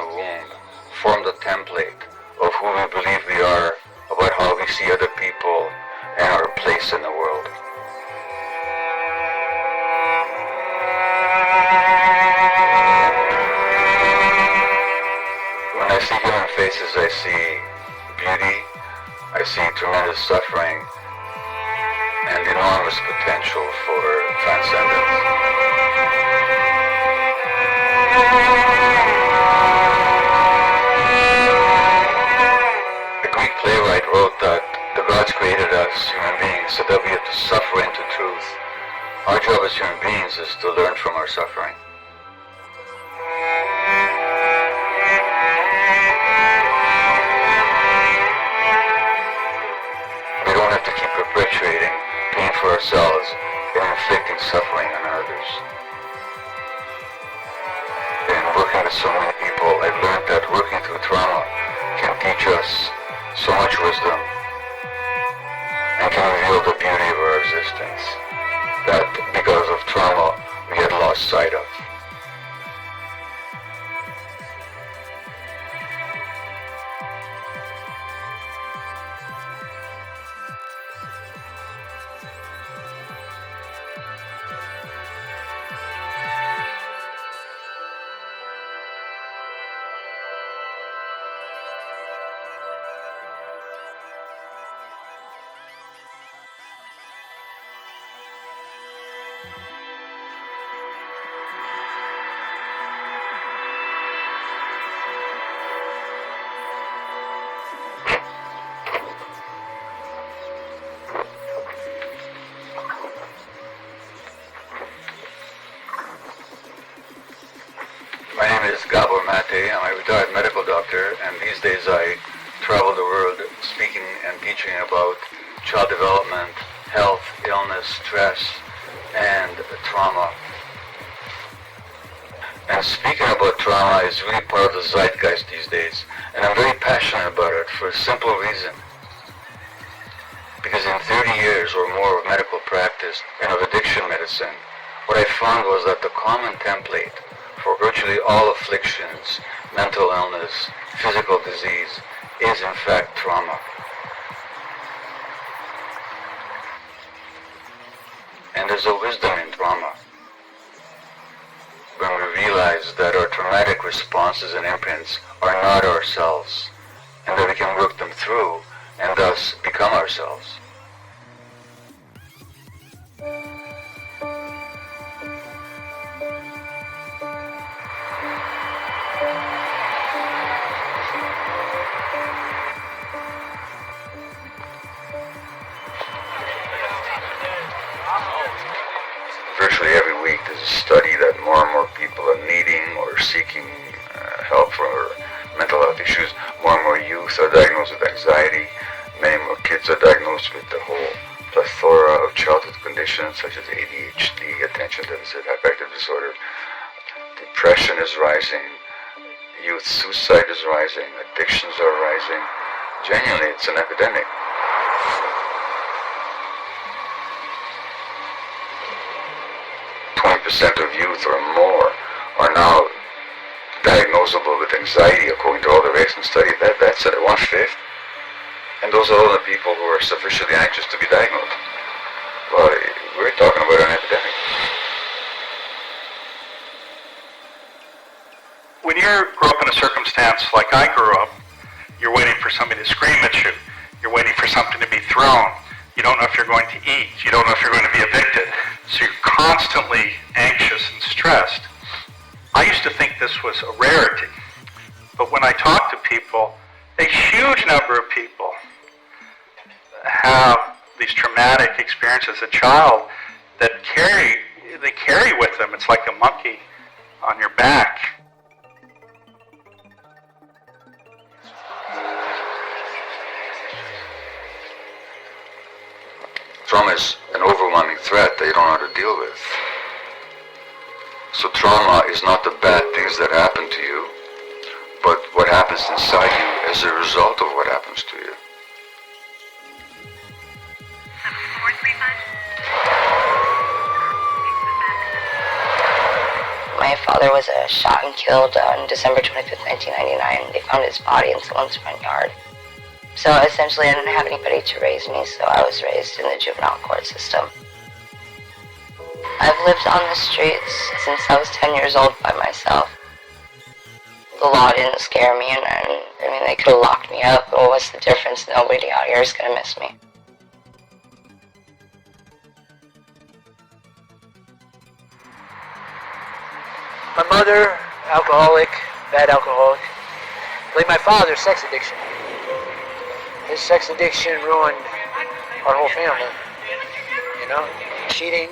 the womb form the template of who we believe we are, about how we see other people, and our place in the world. When I see human faces, I see beauty, I see tremendous suffering, and enormous potential for transcendence. The Greek playwright wrote that the gods created us, human beings, so that we have to suffer into truth. Our job as human beings is to learn from our suffering. We don't have to keep perpetuating pain for ourselves and inflicting suffering on others. In working with so many people, I've learned that working through trauma can teach us so much wisdom and can reveal the beauty of our existence that because of trauma we had lost sight of. My name is Gabor Mate. I'm a retired medical doctor, and these days I travel the world speaking and teaching about child development, health, illness, stress, and trauma. And speaking about trauma is really part of the zeitgeist these days, and I'm very passionate about it for a simple reason. Because in 30 years or more of medical practice and of addiction medicine, what I found was that the common template for virtually all afflictions, mental illness, physical disease, is in fact trauma. And there's a wisdom in trauma. When we realize that our traumatic responses and imprints are not ourselves, and that we can work them through and thus become ourselves. Virtually every week there's a study that more and more people are needing or seeking help for mental health issues. More and more youth are diagnosed with anxiety. Many more kids are diagnosed with the whole plethora of childhood conditions such as ADHD, attention deficit hyperactive disorder. Depression is rising. Youth suicide is rising. Addictions are rising. Genuinely, it's an epidemic. Percent of youth or more are now diagnosable with anxiety according to all the recent studies. That's at 1/5. And those are all the people who are sufficiently anxious to be diagnosed. Well, we're talking about an epidemic. When you grow up in a circumstance like I grew up, you're waiting for somebody to scream at you. You're waiting for something to be thrown. You don't know if you're going to eat. You don't know if you're going to be evicted. So you're constantly anxious and stressed. I used to think this was a rarity. But when I talk to people, a huge number of people have these traumatic experiences as a child that they carry with them. It's like a monkey on your back. Trauma is an overwhelming threat that you don't know how to deal with. So trauma is not the bad things that happen to you, but what happens inside you as a result of what happens to you. My father was shot and killed on December 25th, 1999. They found his body in someone's front yard. So essentially I didn't have anybody to raise me, so I was raised in the juvenile court system. I've lived on the streets since I was 10 years old by myself. The law didn't scare me, and they could have locked me up. Well, what's the difference? Nobody out here is going to miss me. My mother, alcoholic, bad alcoholic. Like my father, sex addiction. His sex addiction ruined our whole family. You know, cheating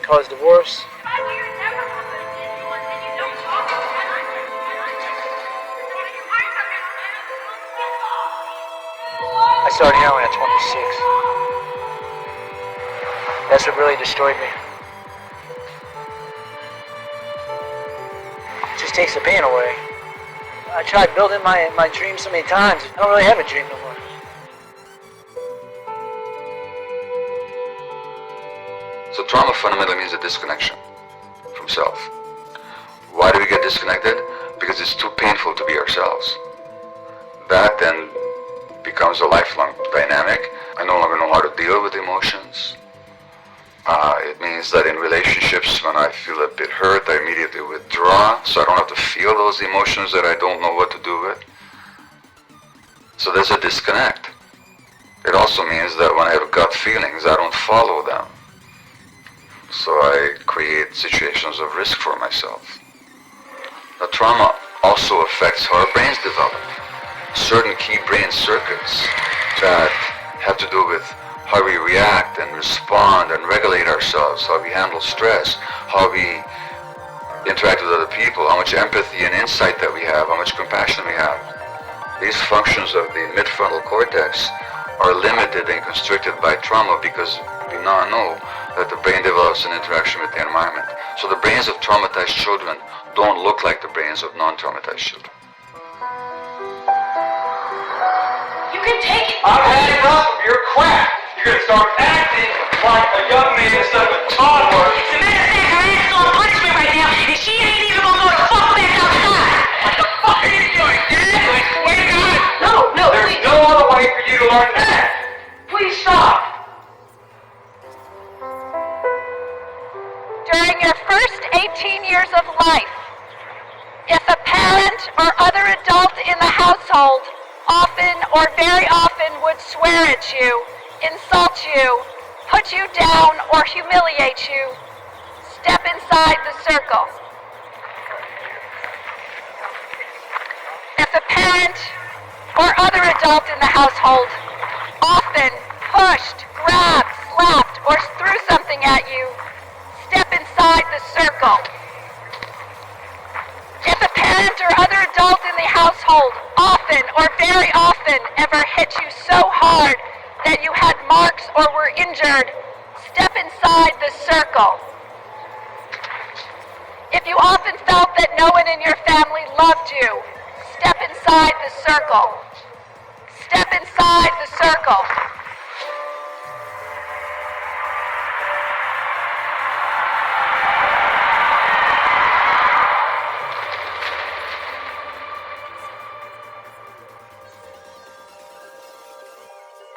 caused divorce. I started heroin at 26. That's what really destroyed me. It just takes the pain away. I tried building my dream so many times. I don't really have a dream no more. So trauma fundamentally means a disconnection from self. Why do we get disconnected? Because it's too painful to be ourselves. That then becomes a lifelong dynamic. I no longer know how to deal with emotions. It means that in relationships, when I feel a bit hurt, I immediately withdraw, so I don't have to feel those emotions that I don't know what to do with. So there's a disconnect. It also means that when I have gut feelings, I don't follow them. So I create situations of risk for myself. Now, trauma also affects how our brains develop. Certain key brain circuits that have to do with how we react and respond and regulate ourselves, how we handle stress, how we interact with other people, how much empathy and insight that we have, how much compassion we have. These functions of the midfrontal cortex are limited and constricted by trauma because we now know that the brain develops an interaction with the environment. So the brains of traumatized children don't look like the brains of non-traumatized children. You can take it. I've had enough of your crap. You're gonna start acting like a young man instead of a toddler. Samantha says her ass is on punishment right now, and she ain't even gonna go the fuck back outside. What the fuck are you doing, Dad? Wait a minute. No, There's please. no other way for you to learn that. Please stop. During your first 18 years of life, if a parent or other adult in the household often or very often would swear at you, insult you, put you down, or humiliate you, step inside the circle. If a parent or other adult in the household often pushed, grabbed, slapped, or threw something at you, step inside the circle. If a parent or other adult in the household often or very often ever hit you so hard that you had marks or were injured, step inside the circle. If you often felt that no one in your family loved you, step inside the circle. Step inside the circle.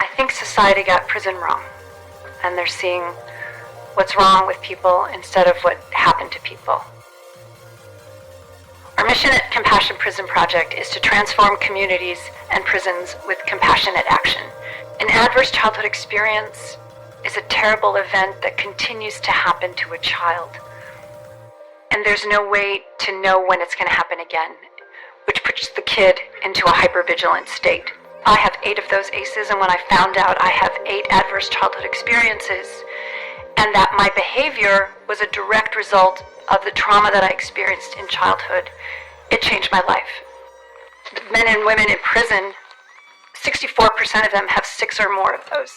I think society got prison wrong, and they're seeing what's wrong with people instead of what happened to people. Our mission at Compassion Prison Project is to transform communities and prisons with compassionate action. An adverse childhood experience is a terrible event that continues to happen to a child, and there's no way to know when it's going to happen again, which puts the kid into a hypervigilant state. I have 8 of those ACEs, and when I found out I have 8 adverse childhood experiences, and that my behavior was a direct result of the trauma that I experienced in childhood, it changed my life. The men and women in prison, 64% of them have 6 or more of those.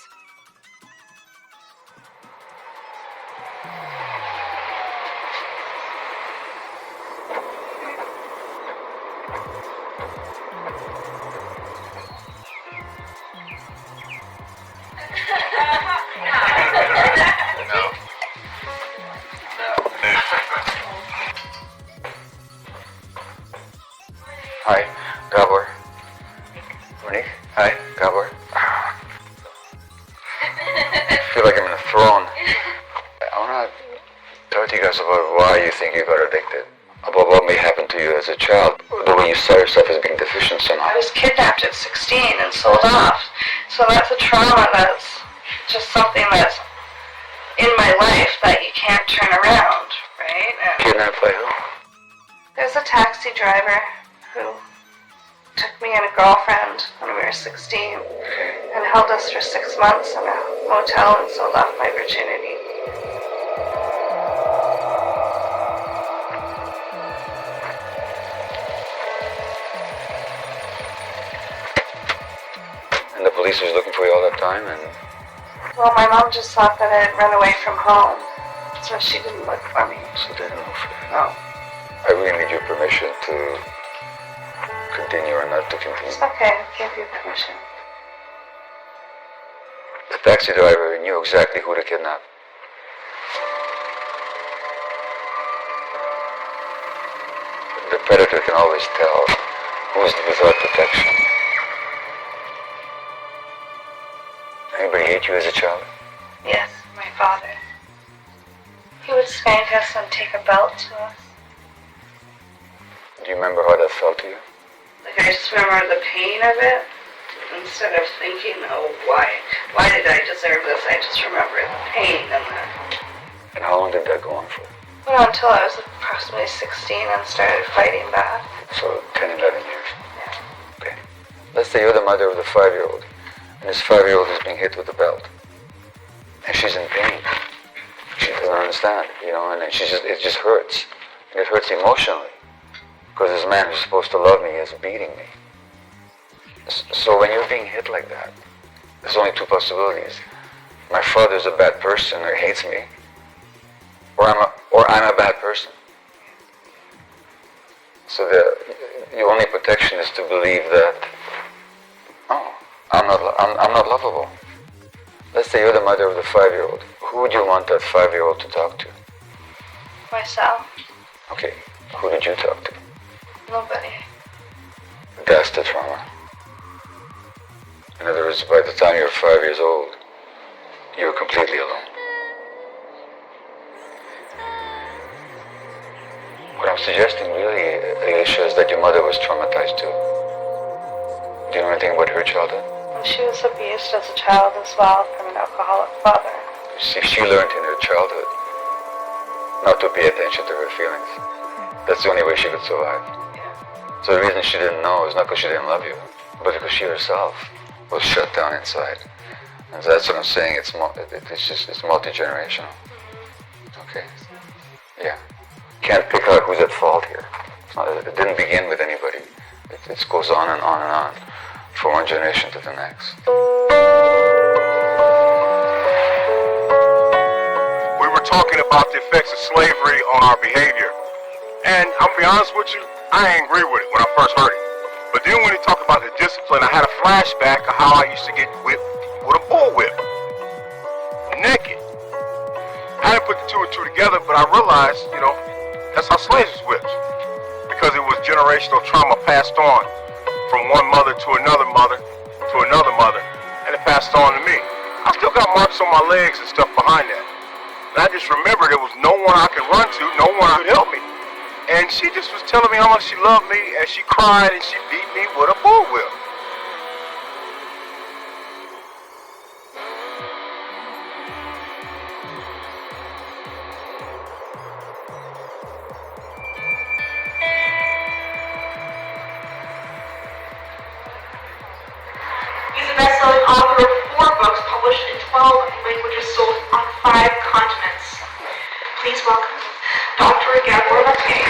Monique? Hi, cowboy. I feel like I'm in a throne. I want to talk to you guys about why you think you got addicted. About what may happen to you as a child. The way you saw yourself as being deficient somehow. I was kidnapped at 16 and sold off. So that's a trauma that's just something that's in my life that you can't turn around, right? And Kidnapped by who? there's a taxi driver who took me and a girlfriend when we were 16 and held us for 6 months in a motel and sold off my virginity. And the police was looking for you all that time, and Well, my mom just thought that I had run away from home, so she didn't look for me. so they didn't know for you. No. I really need your permission to continue or not to continue. It's okay, I give you permission. The taxi driver knew exactly who to kidnap. The predator can always tell who is without protection. Anybody hate you as a child? Yes, my father. He would spank us and take a belt to us. Do you remember how that felt to you? Like, I just remember the pain of it, instead of thinking, oh, why did I deserve this? I just remember the pain and the... And how long did that go on for? Well, until I was approximately 16 and started fighting back. So 10, 11 years. Okay. Let's say you're the mother of the 5-year-old, and this 5-year-old is being hit with a belt. And she's in pain. She doesn't understand, you know, and then it just hurts. And it hurts emotionally. Because this man who's supposed to love me is beating me. So when you're being hit like that, there's only two possibilities. My father's a bad person or hates me, or I'm a bad person. So the only protection is to believe that, oh, I'm not lovable. Let's say you're the mother of the 5-year-old. Who would you want that 5-year-old to talk to? Myself. Okay, who did you talk to? Nobody. That's the trauma. In other words, by the time you're 5 years old, you're completely alone. What I'm suggesting really, Alicia, is that your mother was traumatized too. Do you know anything about her childhood? And she was abused as a child as well from an alcoholic father. See, she learned in her childhood not to pay attention to her feelings. That's the only way she could survive. So the reason she didn't know is not because she didn't love you, but because she herself was shut down inside. And so that's what I'm saying, it's multi-generational. Okay? Yeah. Can't pick out who's at fault here. It didn't begin with anybody. It goes on and on and on, from one generation to the next. We were talking about the effects of slavery on our behavior. And I'll be honest with you, I ain't agree with it when I first heard it. But then when he talked about the discipline, I had a flashback of how I used to get whipped with a bullwhip. Naked. I didn't put the two and two together, but I realized, you know, that's how slaves was whipped. Because it was generational trauma passed on from one mother to another mother to another mother, and it passed on to me. I still got marks on my legs and stuff behind that. And I just remember there was no one I could run to, no one could help me. And she just was telling me how much she loved me, and she cried and she beat me with a bullwhip. He's a best-selling author of 4 books published in 12 languages, sold on 5 continents. Please welcome Dr. Gabor Maté.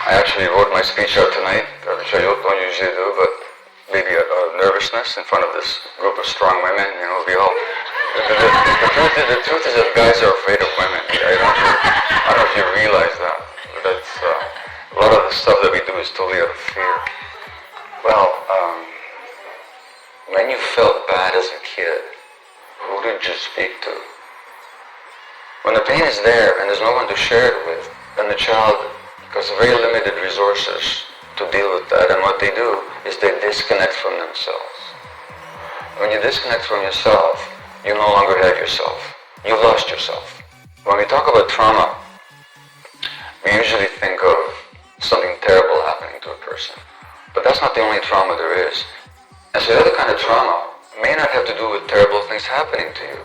I actually wrote my speech out tonight, which I don't usually do, but maybe a nervousness in front of this group of strong women, you know, we all... The truth is that guys are afraid of women. I don't know if you realize that. But that's, a lot of the stuff that we do is totally out of fear. Well, when you felt bad as a kid, who did you speak to? When the pain is there and there's no one to share it with, then the child has very limited resources to deal with with that, and what they do is they disconnect from themselves. When you disconnect from yourself, you no longer have yourself. You've lost yourself. When we talk about trauma, we usually think of something terrible happening to a person. But that's not the only trauma there is. And so the other kind of trauma may not have to do with terrible things happening to you.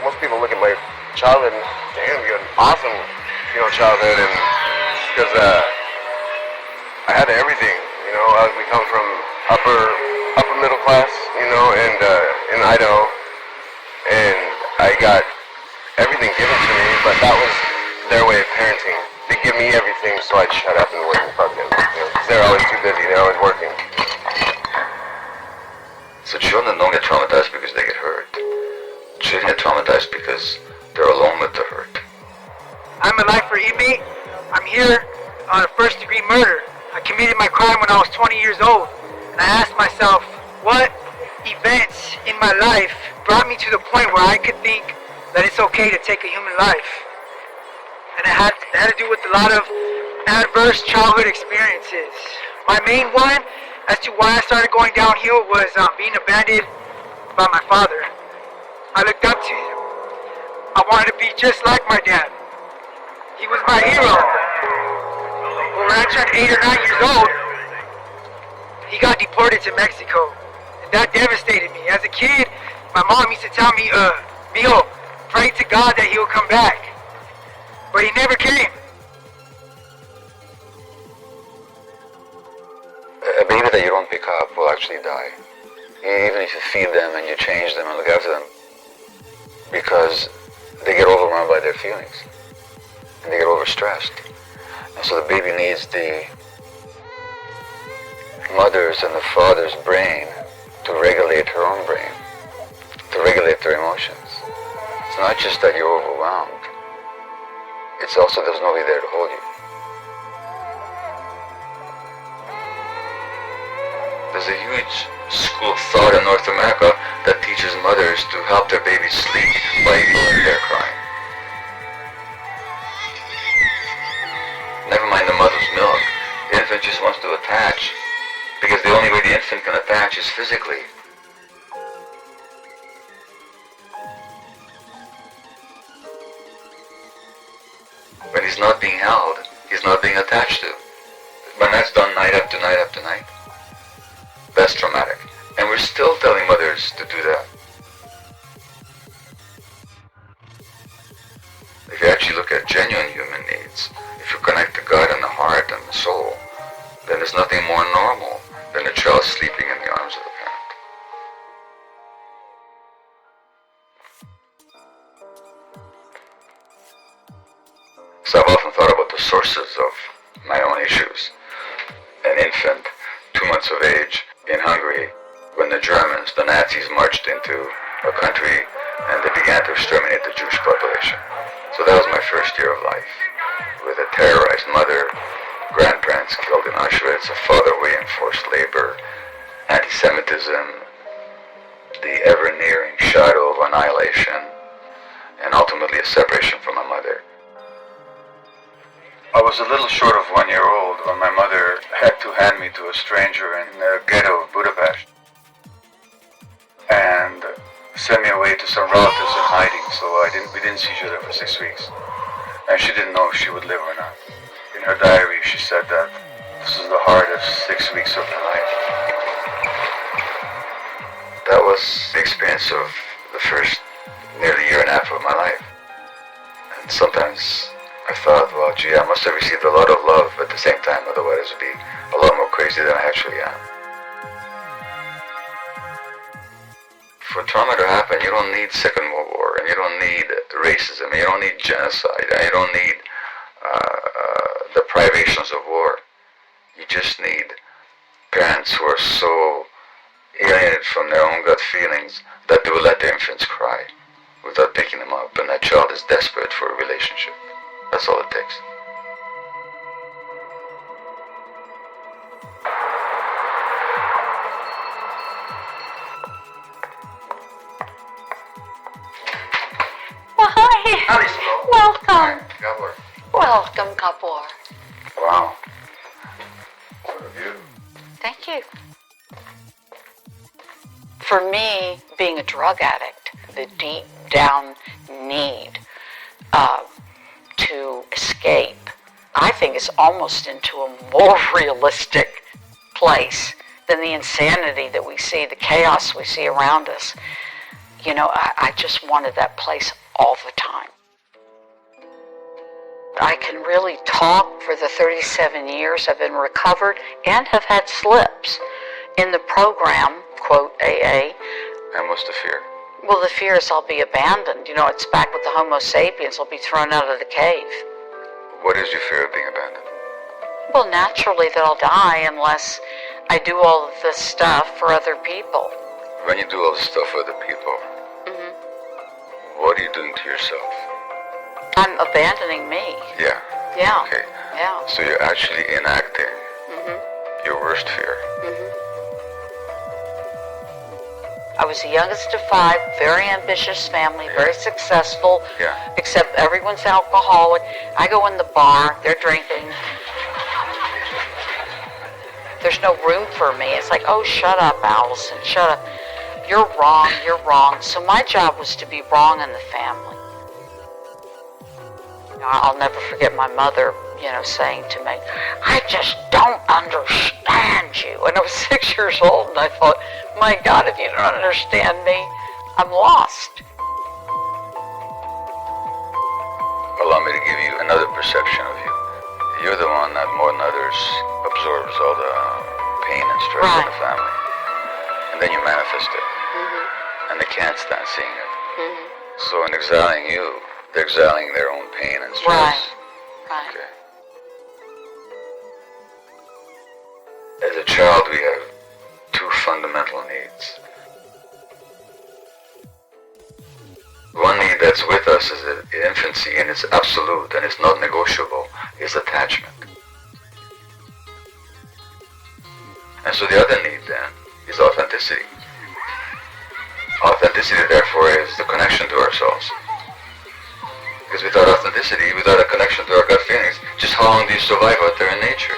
Most people look at my childhood and, damn, you had an awesome, childhood, and because I had everything, we come from upper middle class, and in Idaho, and I got everything given to me, but that was their way of parenting. They give me everything, so I'd shut up and work and fucking, because they're always too busy, they're always working. So children don't get traumatized because they get hurt. Children get traumatized because they're alone with the hurt. I'm a lifer inmate. I'm here on a first-degree murder. I committed my crime when I was 20 years old. And I asked myself, what events in my life brought me to the point where I could think that it's okay to take a human life? And it had to do with a lot of adverse childhood experiences. My main one as to why I started going downhill was being abandoned by my father. I looked up to him. I wanted to be just like my dad. He was my hero. But when I turned 8 or 9 years old, he got deported to Mexico. And that devastated me. As a kid, my mom used to tell me, Mio, pray to God that he'll come back. But he never came. A baby that you don't pick up will actually die. Even if you feed them and you change them and look after them. Because they get overwhelmed by their feelings. And they get overstressed. And so the baby needs the mother's and the father's brain to regulate her own brain, to regulate their emotions. It's not just that you're overwhelmed. It's also there's nobody there to hold you. There's a huge school of thought in North America that teaches mothers to help their babies sleep by ignoring their crying. Never mind the mother's milk. The infant just wants to attach, because the only way the infant can attach is physically. When he's not being held, he's not being attached to. When that's done night after night after night, that's traumatic. And we're still telling mothers to do that. If you actually look at genuine human needs, if you connect to God and the heart and the soul, then there's nothing more normal than a child sleeping in the arms of the parent. So I've often thought about the sources of my own issues. An infant, 2 months of age, in Hungary, when the Germans, the Nazis, marched into a country and they began to exterminate the Jewish population. So that was my first year of life, with a terrorized mother, grandparents killed in Auschwitz, a father away in forced labor, anti-Semitism, the ever-nearing shadow of annihilation, and ultimately a separation from my mother. I was a little short of 1 year old when my mother had to hand me to a stranger in the ghetto of Budapest and sent me away to some relatives in hiding, so we didn't see each other for 6 weeks. And she didn't know if she would live or not. In her diary, she said that this was the hardest 6 weeks of her life. That was the experience of the first nearly year and a half of my life. And sometimes I thought, well, gee, I must have received a lot of love at the same time, otherwise I'd be a lot more crazy than I actually am. For trauma to happen, you don't need Second World War, and you don't need racism, and you don't need genocide, and you don't need the privations of war. You just need parents who are so alienated from their own gut feelings that they will let their infants cry without picking them up, and that child is desperate for a relationship. That's all it takes. Well, hi. Welcome. Gabor. Welcome, Kapor. Wow. out of you. Thank you. For me, being a drug addict, the deep down need to escape, I think is almost into a more realistic place than the insanity that we see, the chaos we see around us. You know, I just wanted that place all the time. I can really talk for the 37 years I've been recovered and have had slips in the program, quote, AA. And what's the fear? Well, the fear is I'll be abandoned. You know, it's back with the Homo sapiens. I'll be thrown out of the cave. What is your fear of being abandoned? Well, naturally that I'll die unless I do all of this stuff for other people. When you do all this stuff for other people, what are you doing to yourself? I'm abandoning me. Yeah. Yeah. Okay. Yeah. So you're actually enacting your worst fear. I was the youngest of 5, very ambitious family, very successful, except everyone's alcoholic. I go in the bar, they're drinking. There's no room for me. It's like, oh, shut up, Allison, shut up. You're wrong, you're wrong. So my job was to be wrong in the family. I'll never forget my mother, saying to me, I just don't understand you. And I was 6 years old, and I thought, my God, if you don't understand me, I'm lost. Allow me to give you another perception of you. You're the one that more than others absorbs all the pain and stress of the family. And then you manifest it. And they can't stand seeing it. So in exiling you, they're exiling their own pain and stress. Right. Okay. As a child, we have 2 fundamental needs. One need that's with us is in infancy, and it's absolute, and it's not negotiable, is attachment. And so the other need, then, is authenticity. Authenticity, therefore, is the connection to ourselves. Because without authenticity, without a connection to our gut feelings, just how long do you survive out there in nature?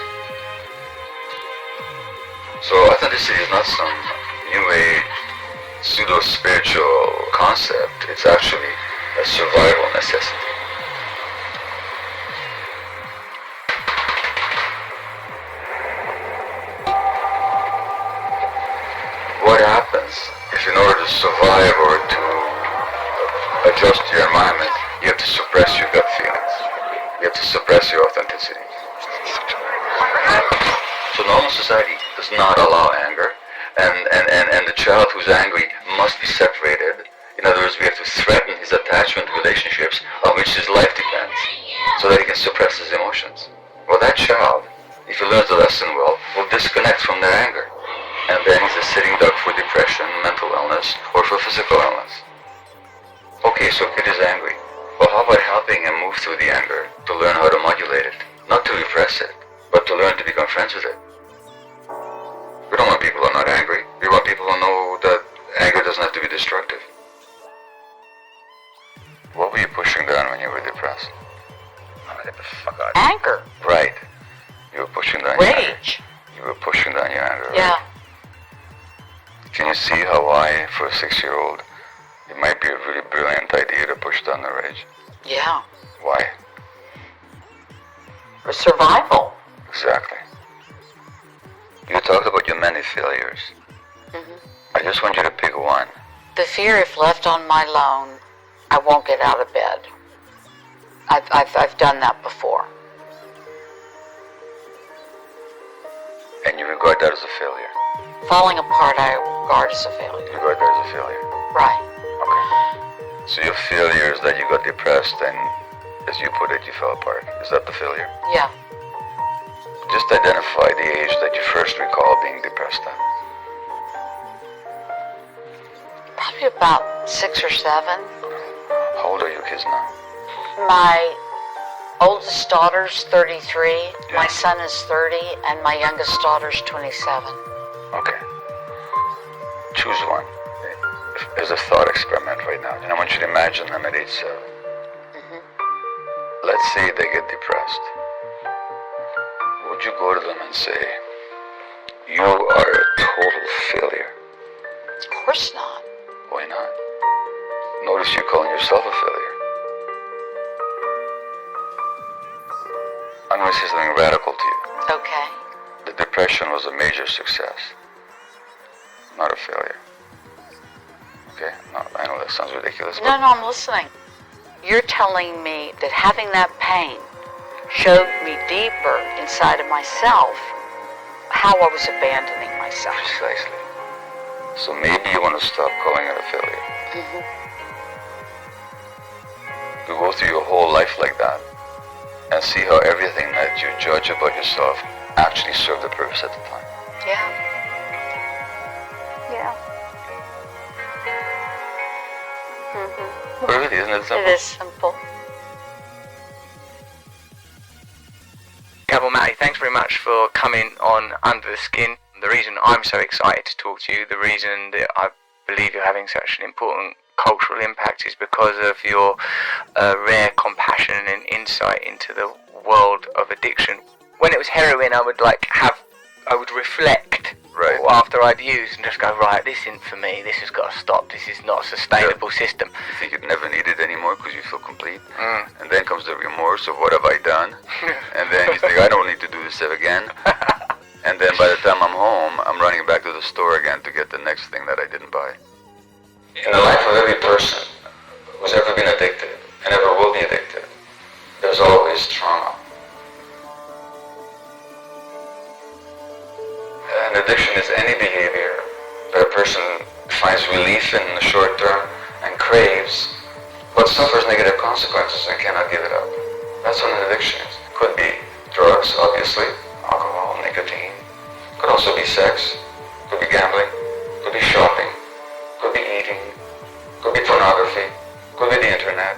So authenticity is not some new age, pseudo-spiritual concept. It's actually a survival necessity. What happens if in order to survive or to adjust to your environment, you have to suppress your gut feelings. You have to suppress your authenticity. So normal society does not allow anger, and the child who's angry must be separated. In other words, we have to threaten his attachment relationships on which his life depends, so that he can suppress his emotions. Well, that child, if he learns the lesson well, will disconnect from their anger. And then he's a sitting duck for depression, mental illness, or for physical illness. Okay, so kid is angry. Well, how about helping him move through the anger to learn how to modulate it? Not to repress it, but to learn to become friends with it. We don't want people who are not angry. We want people who know that anger doesn't have to be destructive. What were you pushing down when you were depressed? Get the fuck out. Anger. Right. You were pushing down your anger. Rage. You were pushing down your anger, right? Yeah. Can you see how why, for a 6-year-old, it might be a really brilliant idea to push down the rage? Yeah. Why? For survival. Exactly. You talked about your many failures. I just want you to pick one. The fear if left on my own, I won't get out of bed. I've done that before. And you regard that as a failure? Falling apart, I regard as a failure. You regard that as a failure? Right. Okay. So your failure is that you got depressed and, as you put it, you fell apart. Is that the failure? Yeah. Just identify the age that you first recall being depressed at. Probably about 6 or 7. How old are your kids now? My oldest daughter's 33, my son is 30, and my youngest daughter's 27. Okay. Choose one. As a thought experiment right now. And I want you to imagine them at age 7. Let's say they get depressed. Would you go to them and say, You are a total failure. Of course not. Why not? Notice you're calling yourself a failure. I'm going to say something radical to you. Okay. The depression was a major success, not a failure. Okay? No, I know that sounds ridiculous, but... No, I'm listening. You're telling me that having that pain showed me deeper inside of myself how I was abandoning myself. Precisely. So maybe you want to stop calling it a failure. Mm-hmm. You go through your whole life like that and see how everything that you judge about yourself actually served a purpose at the time. Yeah. Yeah. Mm-hmm. Really, isn't it simple? It is simple. Well, Matty, thanks very much for coming on Under the Skin. The reason I'm so excited to talk to you, the reason that I believe you're having such an important cultural impact is because of your rare compassion and insight into the world of addiction. When it was heroin, I would reflect after I'd used and just go, right, this isn't for me, this has got to stop, this is not a sustainable system. You think you'd never need it anymore because you feel complete. And then comes the remorse of what have I done? And then you think, I don't need to do this again. And then by the time I'm home, I'm running back to the store again to get the next thing that I didn't buy. In the life of every person who's ever been addicted and ever will be addicted, there's always trauma. And addiction is any behavior that a person finds relief in the short term and craves, but suffers negative consequences and cannot give it up. That's what an addiction is. Could be drugs, obviously, alcohol, nicotine. Could also be sex, could be gambling, could be shopping, could be eating, could be pornography, could be the internet,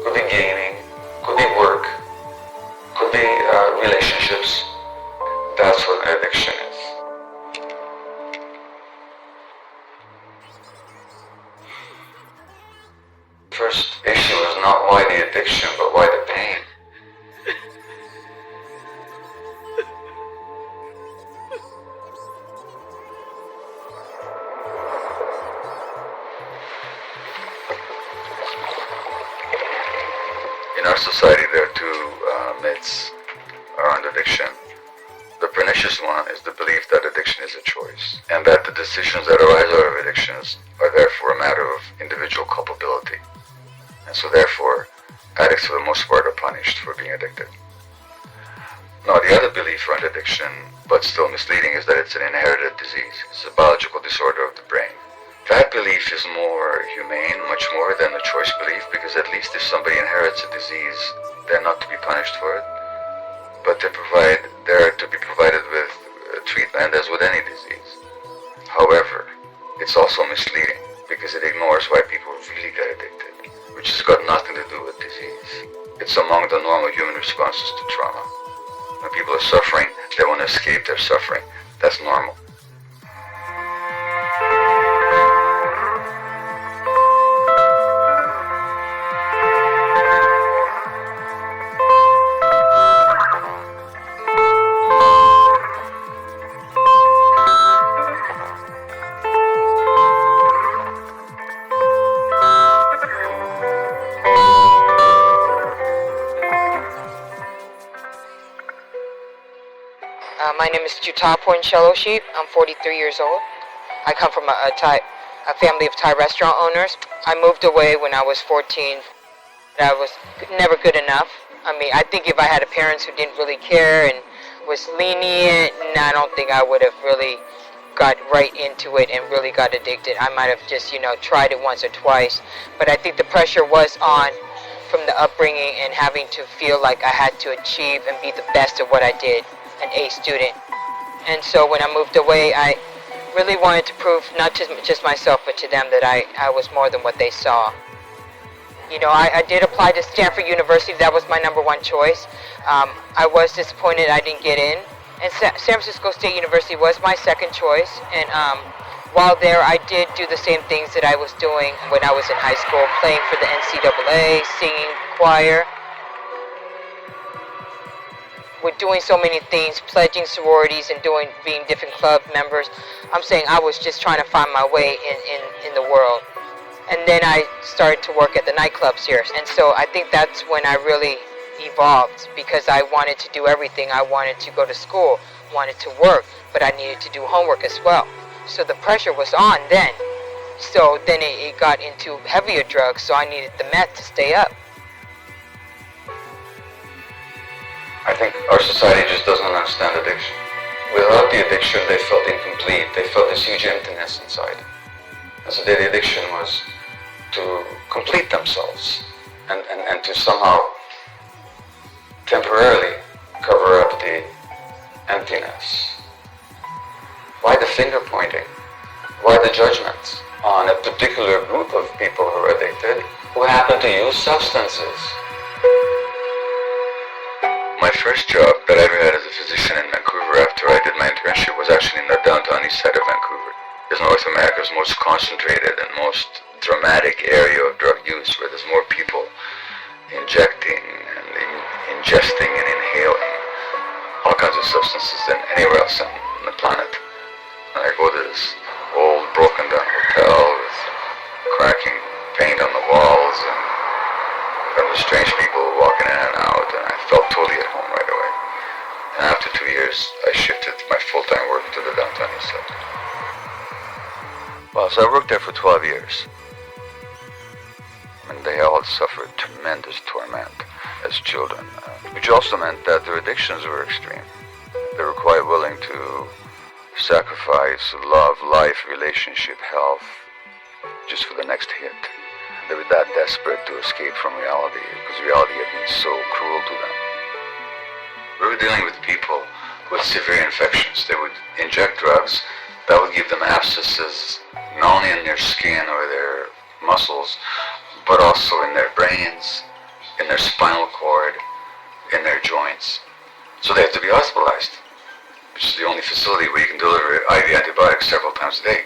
could be gaming, could be work, could be relationships. That's what an addiction is. First issue is not why the addiction, but why the pain. In our society, there are two myths around addiction. The pernicious one is the belief that addiction is a choice, and that the decisions that arise out of addictions are therefore a matter of individual culpability. And so therefore, addicts for the most part are punished for being addicted. Now, the other belief around addiction, but still misleading, is that it's an inherited disease. It's a biological disorder of the brain. That belief is more humane, much more than the choice belief, because at least if somebody inherits a disease, they're not to be punished for it, but they're to be provided with treatment as with any disease. However, it's also misleading, because it ignores why people really get addicted, which has got nothing to do with disease. It's among the normal human responses to trauma. When people are suffering, they want to escape their suffering. That's normal. My name is Jutapo Sheep. I'm 43 years old. I come from a family of Thai restaurant owners. I moved away when I was 14. I was never good enough. I mean, I think if I had parents who didn't really care and was lenient, I don't think I would have really got right into it and really got addicted. I might have just, tried it once or twice. But I think the pressure was on from the upbringing and having to feel like I had to achieve and be the best at what I did. An A student. And so when I moved away, I really wanted to prove not just myself, but to them that I was more than what they saw. I did apply to Stanford University. That was my number one choice. I was disappointed I didn't get in. And San Francisco State University was my second choice. And while there, I did do the same things that I was doing when I was in high school, playing for the NCAA, singing choir. with doing so many things, pledging sororities and being different club members. I'm saying I was just trying to find my way in the world. And then I started to work at the nightclubs here. And so I think that's when I really evolved, because I wanted to do everything. I wanted to go to school, wanted to work, but I needed to do homework as well. So the pressure was on then. So then it got into heavier drugs, so I needed the meth to stay up. I think our society just doesn't understand addiction. Without the addiction, they felt incomplete. They felt this huge emptiness inside. And so the addiction was to complete themselves and to somehow temporarily cover up the emptiness. Why the finger pointing? Why the judgments on a particular group of people who are addicted who happen to use substances? My first job that I ever had as a physician in Vancouver after I did my internship was actually in the downtown east side of Vancouver. It's North America's most concentrated and most dramatic area of drug use, where there's more people injecting and ingesting and inhaling all kinds of substances than anywhere else on the planet. And I go to this old broken down hotel with cracking paint on the walls, and there were strange people walking in and out, and I felt totally at home right away. And after 2 years, I shifted my full-time work to the downtown east side. Well, so I worked there for 12 years. And they all suffered tremendous torment as children, which also meant that their addictions were extreme. They were quite willing to sacrifice love, life, relationship, health, just for the next hit. They were that desperate to escape from reality, because reality had been so cruel to them. We were dealing with people with severe infections. They would inject drugs that would give them abscesses, not only in their skin or their muscles, but also in their brains, in their spinal cord, in their joints. So they have to be hospitalized, which is the only facility where you can deliver IV antibiotics several times a day.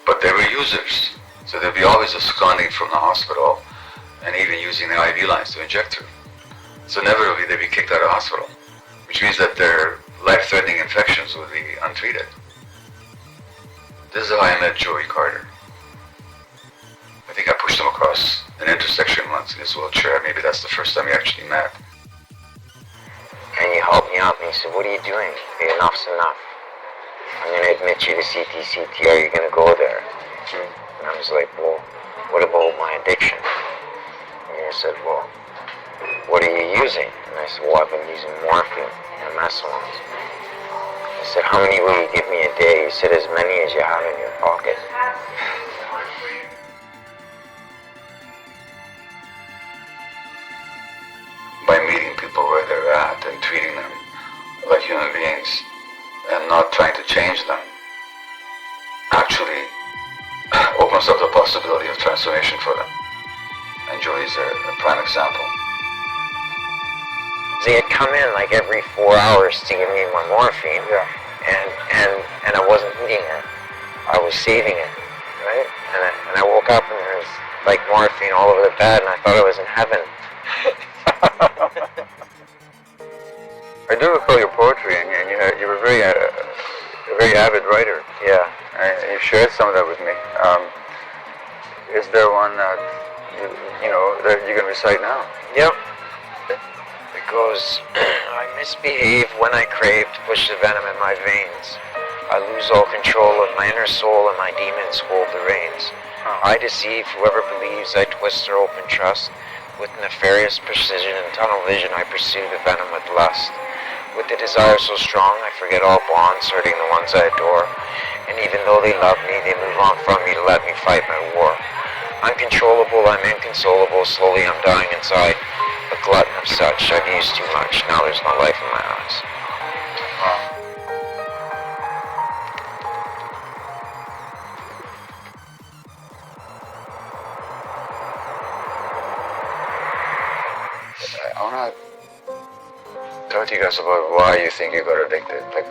But they were users, so they'd be always absconding from the hospital and even using the IV lines to inject through. So inevitably they'd be kicked out of hospital, which means that their life-threatening infections would be untreated. This is how I met Joey Carter. I think I pushed him across an intersection once in his wheelchair. Maybe that's the first time we actually met. And you helped me out, and he said, "What are you doing? Enough's enough. I'm going to admit you to CT. Are you going to go there?" And I was like, "Well, what about my addiction?" And he said, "Well, what are you using?" And I said, "Well, I've been using morphine and mescaline." I said, "How many will you give me a day?" He said, "As many as you have in your pocket." By meeting people where they're at and treating them like human beings and not trying to change them actually opens up the possibility of transformation for them. And Joey's a prime example. They had come in like every 4 hours to give me my morphine, and I wasn't eating it. I was saving it, right? And I woke up and there was like morphine all over the bed, and I thought I was in heaven. I do recall your poetry, and you were a very avid writer. Yeah. You shared some of that with me. Is there one that that you can recite now? Yep. It goes, "I misbehave when I crave to push the venom in my veins. I lose all control of my inner soul, and my demons hold the reins. I deceive whoever believes, I twist their open trust. With nefarious precision and tunnel vision, I pursue the venom with lust. With the desire so strong, I forget all bonds, hurting the ones I adore. And even though they love me, they move on from me to let me fight my war. Uncontrollable, I'm inconsolable, slowly I'm dying inside. A glutton of such, I've used too much, now there's no life in my eyes." I want to talk to you guys about why you think you got addicted. Like,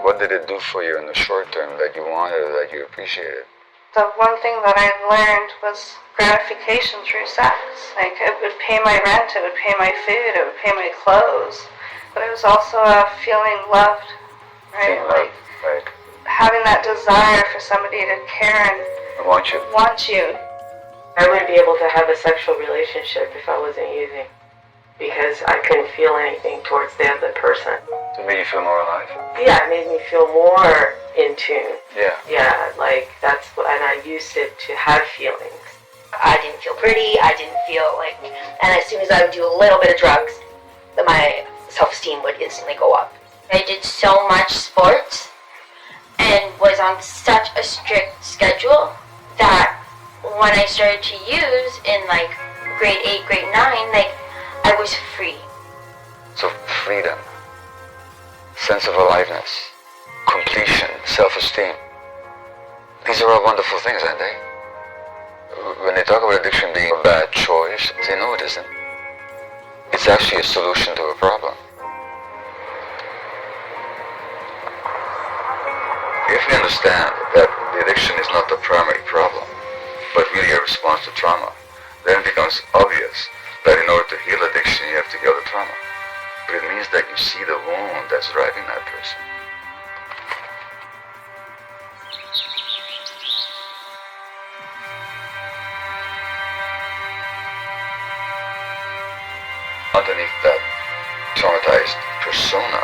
what did it do for you in the short term that you wanted, that you appreciated? The one thing that I learned was gratification through sex. Like, it would pay my rent, it would pay my food, it would pay my clothes. but it was also feeling loved, right? Feeling loved, right. Having that desire for somebody to care and want you. I wouldn't be able to have a sexual relationship if I wasn't using, because I couldn't feel anything towards the other person. So it made you feel more alive? Yeah, it made me feel more in tune. Yeah. Yeah, like that's what, and I used it to have feelings. I didn't feel pretty, I didn't feel like, and as soon as I would do a little bit of drugs, then my self-esteem would instantly go up. I did so much sports and was on such a strict schedule that when I started to use in like grade 8, grade 9, like I was free. So freedom, sense of aliveness, completion, self-esteem. These are all wonderful things, aren't they? When they talk about addiction being a bad choice, they know it isn't. It's actually a solution to a problem. If we understand that the addiction is not the primary problem, but really a response to trauma, then it becomes obvious that in order to heal addiction, you have to heal the trauma. But it means that you see the wound that's driving that person. Underneath that traumatized persona,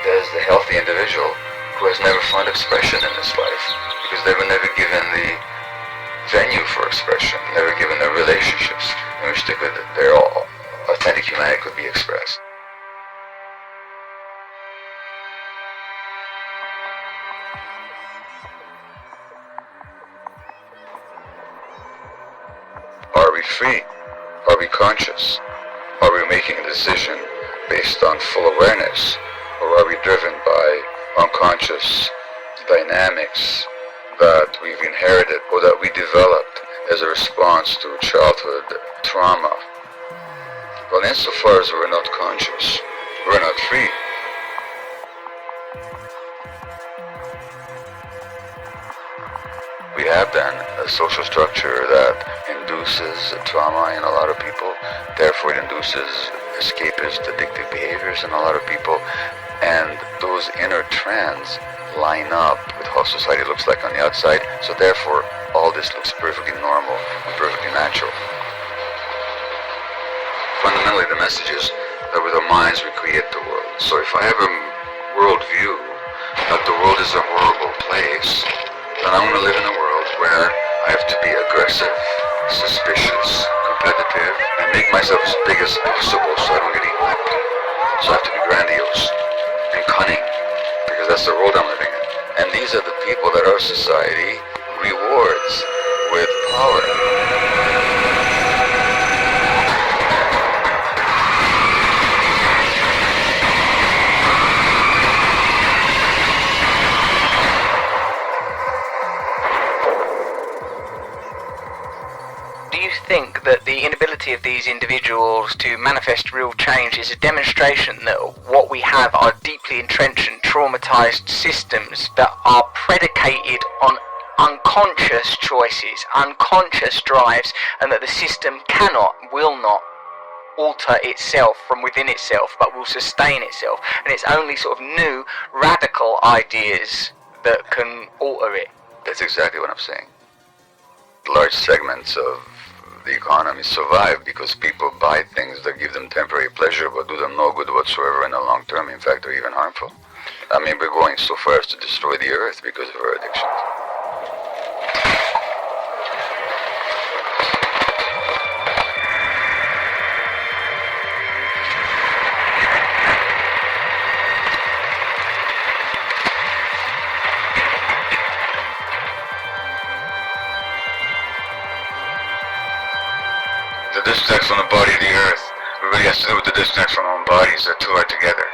there's the healthy individual who has never found expression in this life because they were never given the venue for expression, never given the relationships in which their authentic humanity could be expressed. Are we free? Are we conscious? Are we making a decision based on full awareness? Or are we driven by unconscious dynamics that we've inherited or that we developed as a response to childhood trauma? Well, insofar as we're not conscious, we're not free. We have then a social structure that induces trauma in a lot of people, therefore it induces escapist, addictive behaviors in a lot of people, and those inner trends line up with how society looks like on the outside, so therefore all this looks perfectly normal and perfectly natural. Fundamentally, the message is that with our minds we create the world. So if I have a worldview that the world is a horrible place, then I want to live in a world where I have to be aggressive, suspicious, competitive, and make myself as big as possible so I don't get eaten. So I have to be grandiose and cunning, because that's the world I'm living in. And these are the people that our society rewards with power. Think that the inability of these individuals to manifest real change is a demonstration that what we have are deeply entrenched and traumatized systems that are predicated on unconscious choices, unconscious drives, and that the system will not alter itself from within itself, but will sustain itself, and it's only sort of new radical ideas that can alter it. That's exactly what I'm saying. Large segments of the economy survive because people buy things that give them temporary pleasure but do them no good whatsoever in the long term. In fact, they're even harmful. I mean, we're going so far as to destroy the earth because of our addictions. The disconnects from the body of the earth really has to do with the disconnects from our own bodies. The two are together.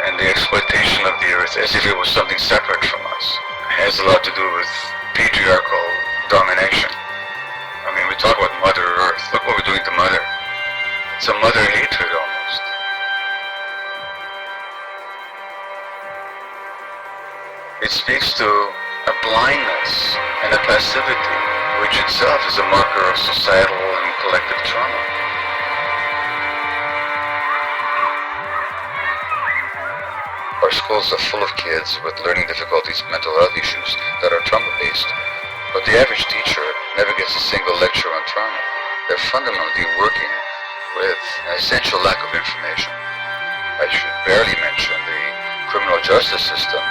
And the exploitation of the earth as if it was something separate from us has a lot to do with patriarchal domination. I mean, we talk about Mother Earth. Look what we're doing to Mother. It's a mother hatred almost. It speaks to a blindness and a passivity, which itself is a marker of societal and collective trauma. Our schools are full of kids with learning difficulties, mental health issues that are trauma-based. But the average teacher never gets a single lecture on trauma. They're fundamentally working with an essential lack of information. I should barely mention the criminal justice system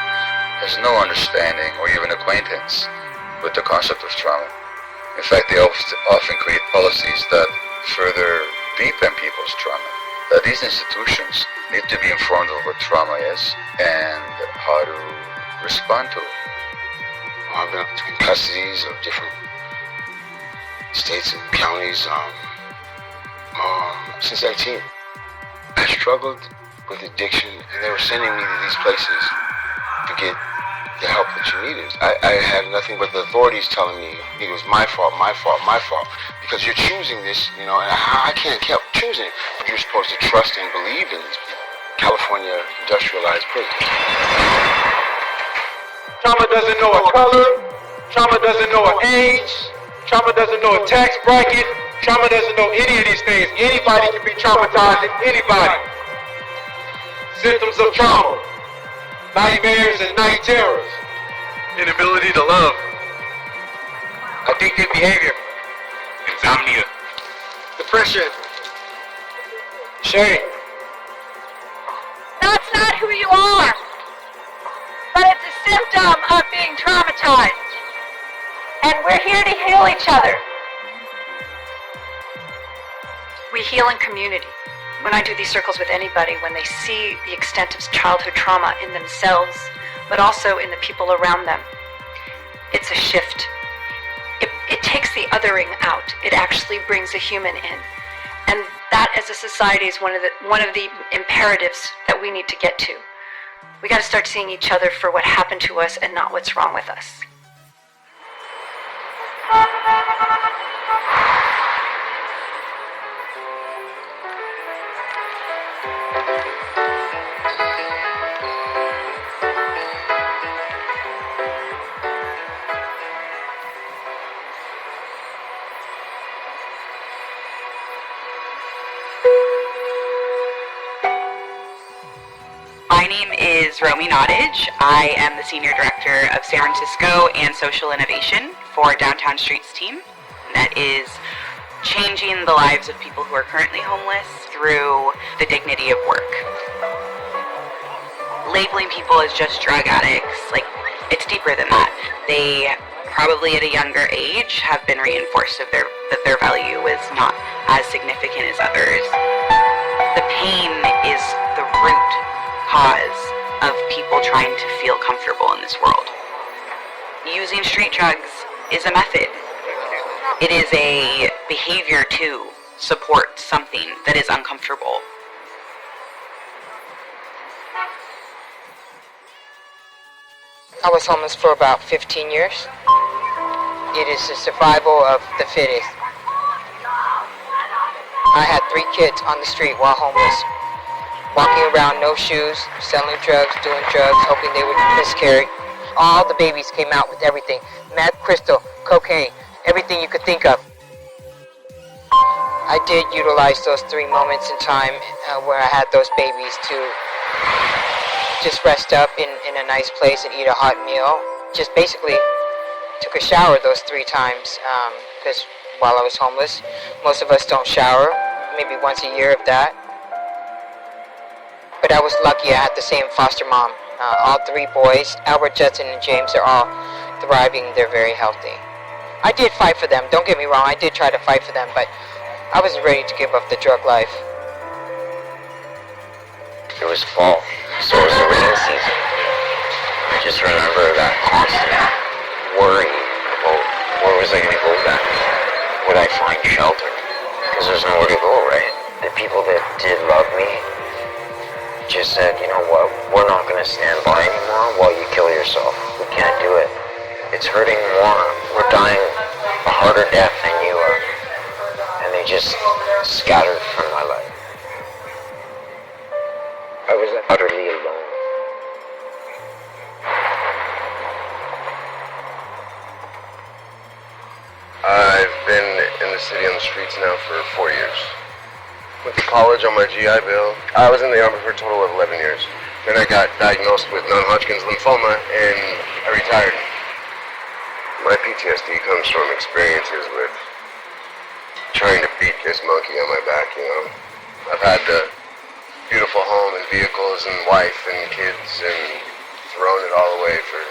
has no understanding or even acquaintance with the concept of trauma. In fact, they often create policies that further deepen people's trauma. That these institutions need to be informed of what trauma is and how to respond to it. I've been up between custodies of different states and counties since 18. I struggled with addiction, and they were sending me to these places to get the help that you needed. I had nothing but the authorities telling me it was my fault, because you're choosing this, and I can't help choosing it, but you're supposed to trust and believe in these people. California industrialized prisons. Trauma doesn't know a color. Trauma doesn't know an age. Trauma doesn't know a tax bracket. Trauma doesn't know any of these things. Anybody can be traumatized, anybody. Symptoms of trauma: nightmares and night terrors, inability to love, addictive behavior, insomnia, depression, shame. That's not who you are, but it's a symptom of being traumatized. And we're here to heal each other. We heal in community. When I do these circles with anybody, when they see the extent of childhood trauma in themselves, but also in the people around them, it's a shift. It takes the othering out. It actually brings a human in. And that, as a society, is one of the imperatives that we need to get to. We got to start seeing each other for what happened to us and not what's wrong with us. My name is Romy Nottage. I am the Senior Director of San Francisco and Social Innovation for Downtown Streets team. That is changing the lives of people who are currently homeless through the dignity of work. Labeling people as just drug addicts, it's deeper than that. They probably at a younger age have been reinforced that their value is not as significant as others. The pain is the root cause of people trying to feel comfortable in this world. Using street drugs is a method. It is a behavior to support something that is uncomfortable. I was homeless for about 15 years. It is the survival of the fittest. I had 3 kids on the street while homeless, walking around no shoes, selling drugs, doing drugs, hoping they would miscarry. All the babies came out with everything: meth, crystal, cocaine, everything you could think of. I did utilize those 3 moments in time where I had those babies to just rest up in a nice place and eat a hot meal. Just basically took a shower those 3 times because while I was homeless, most of us don't shower, maybe once a year if that. But I was lucky. I had the same foster mom. All 3 boys, Albert, Judson, and James, are all thriving. They're very healthy. I did fight for them. Don't get me wrong. I did try to fight for them, but I wasn't ready to give up the drug life. It was fall, so it was the rainy season. I just remember that constant worry about where was I going to go then? Would I find shelter? Because there's nowhere to go, right? The people that did love me just said, you know what, we're not going to stand by anymore while you kill yourself. We can't do it. It's hurting more. We're dying a harder death than you are. And they just scattered from my life. I was utterly alone. I've been in the city on the streets now for 4 years. Went to college on my GI Bill. I was in the Army for a total of 11 years. Then I got diagnosed with non-Hodgkin's lymphoma, and I retired. My PTSD comes from experiences with trying to beat this monkey on my back, you know. I've had the beautiful home and vehicles and wife and kids and thrown it all away for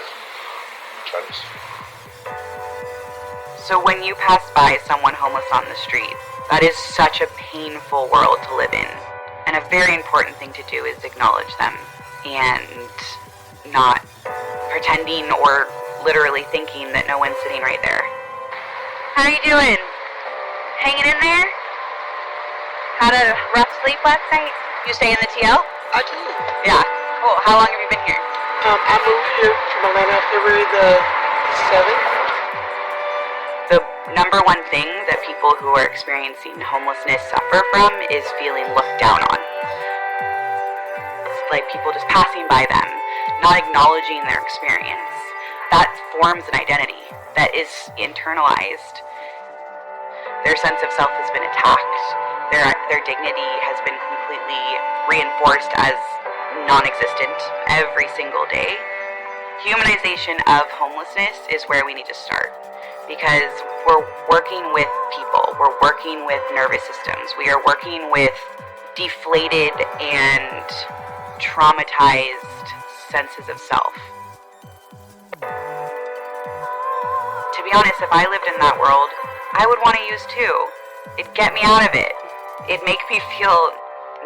drugs. So when you pass by someone homeless on the street, that is such a painful world to live in. And a very important thing to do is acknowledge them and not pretending or literally thinking that no one's sitting right there. How are you doing? Hanging in there? Had a rough sleep last night? You stay in the TL? I do. Yeah. Cool. How long have you been here? I moved here from Atlanta February the 7th. The number one thing that people who are experiencing homelessness suffer from is feeling looked down on. It's like people just passing by them, not acknowledging their experience. That forms an identity that is internalized. Their sense of self has been attacked. Their dignity has been completely reinforced as non-existent every single day. Humanization of homelessness is where we need to start, because we're working with people, we're working with nervous systems, we are working with deflated and traumatized senses of self. To be honest, if I lived in that world, I would want to use too. It'd get me out of it. It'd make me feel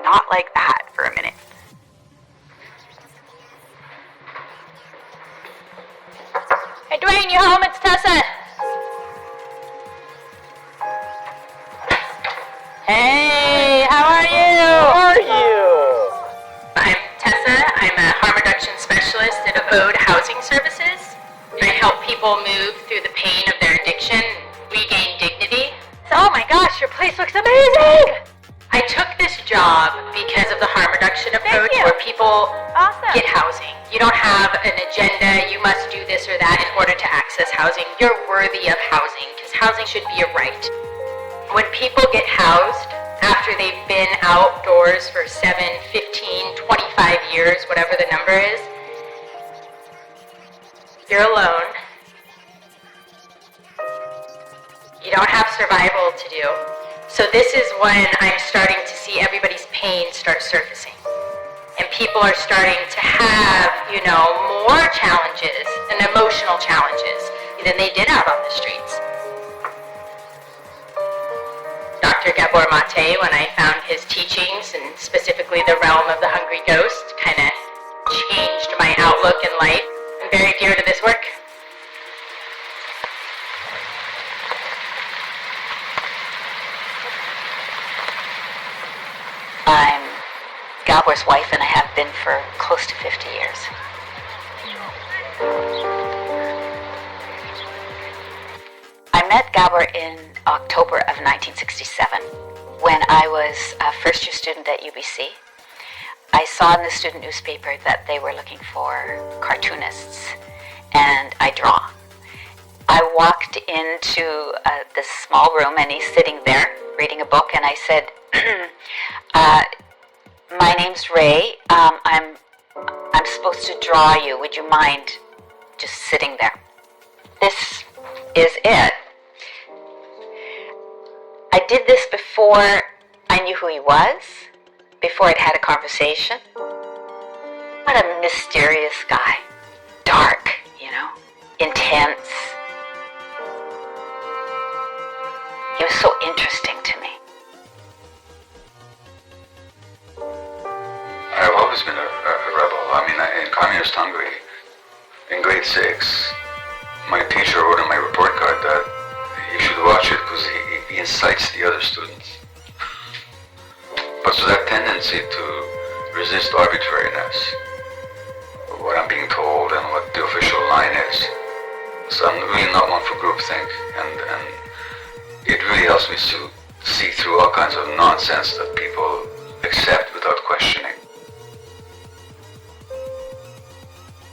not like that for a minute. Hey, Dwayne, you home? It's Tessa. Hey, how are you? How are you? I'm Tessa. I'm a harm reduction specialist at Abode Housing Services. I help people move through the pain of their addiction, regain dignity. Oh my gosh, your place looks amazing! I took this job because of the harm reduction approach where people get housing. You don't have an agenda, you must do this or that in order to access housing. You're worthy of housing because housing should be a right. When people get housed after they've been outdoors for 7, 15, 25 years, whatever the number is, you're alone. You don't have survival to do. So this is when I'm starting to see everybody's pain start surfacing. And people are starting to have, more challenges and emotional challenges than they did out on the streets. Dr. Gabor Mate, when I found his teachings, and specifically the realm of the hungry ghost, kind of changed my outlook in life. I'm very dear to this work. I'm Gabor's wife, and I have been for close to 50 years. I met Gabor in October of 1967 when I was a first-year student at UBC. I saw in the student newspaper that they were looking for cartoonists, and I draw. I walked into this small room, and he's sitting there reading a book, and I said, my name's Ray. I'm supposed to draw you. Would you mind just sitting there? This is it. I did this before I knew who he was, before I'd had a conversation. What a mysterious guy. Dark, intense. He was so interesting to me. I've always been a rebel. In communist Hungary, in grade 6, my teacher wrote in my report card that you should watch it because he incites the other students. But so that tendency to resist arbitrariness, what I'm being told and what the official line is. So I'm really not one for groupthink, and it really helps me to see through all kinds of nonsense that people accept without questioning.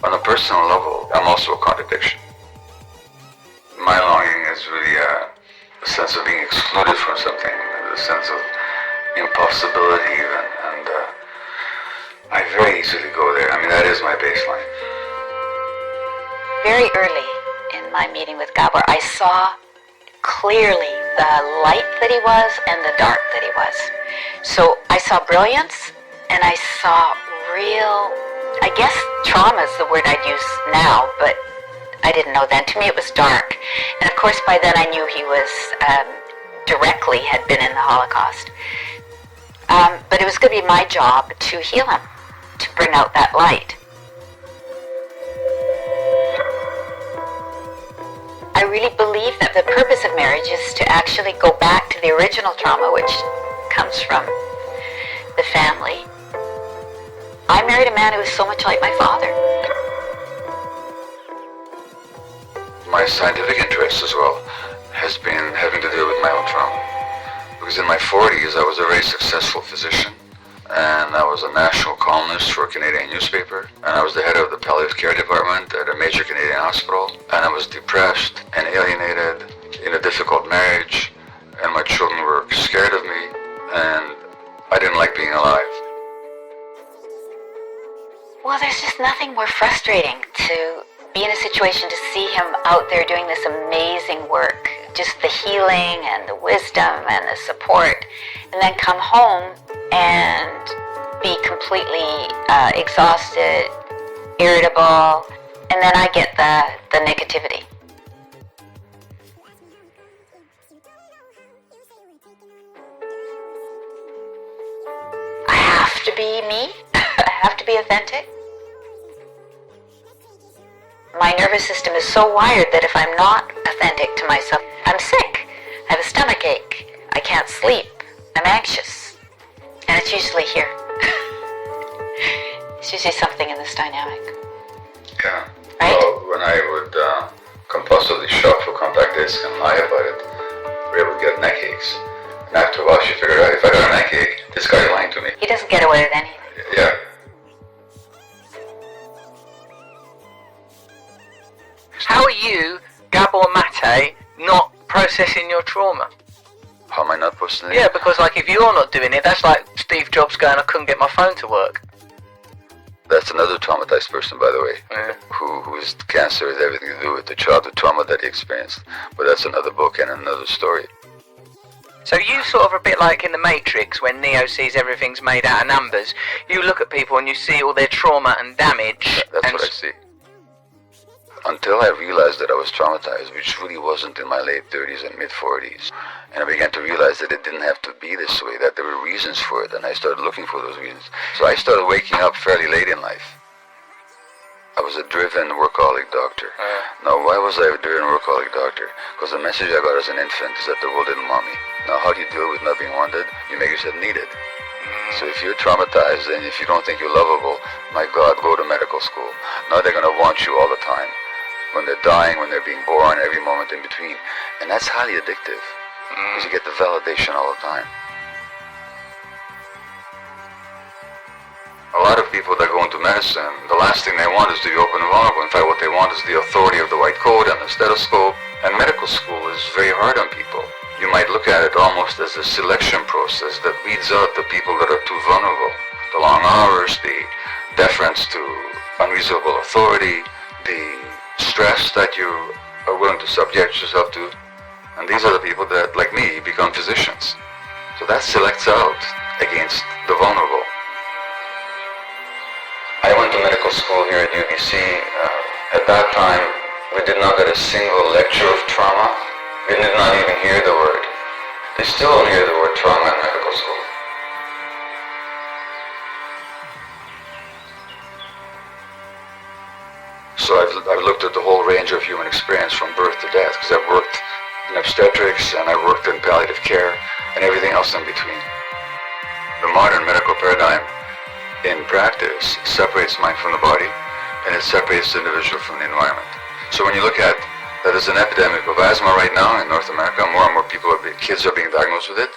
On a personal level, I'm also a contradiction. My longing is really a sense of being excluded from something, a sense of impossibility even, and I very easily go there. I mean, that is my baseline. Very early in my meeting with Gabor, I saw clearly the light that he was and the dark that he was. So I saw brilliance and I saw real, I guess trauma is the word I'd use now, but I didn't know then. To me it was dark. And of course by then I knew he was directly had been in the Holocaust. But it was going to be my job to heal him, to bring out that light. I really believe that the purpose of marriage is to actually go back to the original trauma, which comes from the family. I married a man who was so much like my father. My scientific interest as well has been having to deal with my own trauma. Because in my 40s, I was a very successful physician, and I was a national columnist for a Canadian newspaper, and I was the head of the palliative care department at a major Canadian hospital, and I was depressed and alienated in a difficult marriage, and my children were scared of me, and I didn't like being alive. Well, there's just nothing more frustrating to be in a situation to see him out there doing this amazing work, just the healing and the wisdom and the support, and then come home and be completely exhausted, irritable, and then I get the negativity. I have to be me. I have to be authentic. My nervous system is so wired that if I'm not authentic to myself, I'm sick. I have a stomach ache. I can't sleep. I'm anxious. And it's usually here. It's usually something in this dynamic. Yeah. Right? Well, when I would compulsively shop for compact discs and lie about it, we would get neck aches. And after a while she figured out, if I got a neck ache, this guy's lying to me. He doesn't get away with anything. Yeah. How are you, Gabor Mate, not processing your trauma? How am I not processing it? Yeah, because like if you're not doing it, that's like Steve Jobs going, I couldn't get my phone to work. That's another traumatized person, by the way, Yeah. whose cancer has everything to do with the childhood trauma that he experienced. But that's another book and another story. So you sort of a bit like in The Matrix when Neo sees everything's made out of numbers. You look at people and you see all their trauma and damage. That's what I see. Until I realized that I was traumatized, which really wasn't in my late 30s and mid 40s. And I began to realize that it didn't have to be this way, that there were reasons for it, and I started looking for those reasons. So I started waking up fairly late in life. I was a driven workaholic doctor. Now, why was I a driven workaholic doctor? Because the message I got as an infant is that the world didn't want me. Now, how do you deal with not being wanted? You make yourself needed. So if you're traumatized and if you don't think you're lovable, my God, go to medical school. Now they're going to want you all the time. When they're dying, when they're being born, every moment in between. And that's highly addictive. Because you get the validation all the time. A lot of people that go into medicine, the last thing they want is to be open and vulnerable. In fact, what they want is the authority of the white coat and the stethoscope. And medical school is very hard on people. You might look at it almost as a selection process that weeds out the people that are too vulnerable. The long hours, the deference to unreasonable authority, the stress that you are willing to subject yourself to. And these are the people that, like me, become physicians. So that selects out against the vulnerable. I went to medical school here at UBC. At that time, we did not get a single lecture of trauma. We did not even hear the word. They still don't hear the word trauma in medical school. So I've looked at the whole range of human experience from birth to death, because I've worked in obstetrics and I've worked in palliative care and everything else in between. The modern medical paradigm in practice separates mind from the body, and it separates the individual from the environment. So when you look at that there's an epidemic of asthma right now in North America, more and more kids are being diagnosed with it.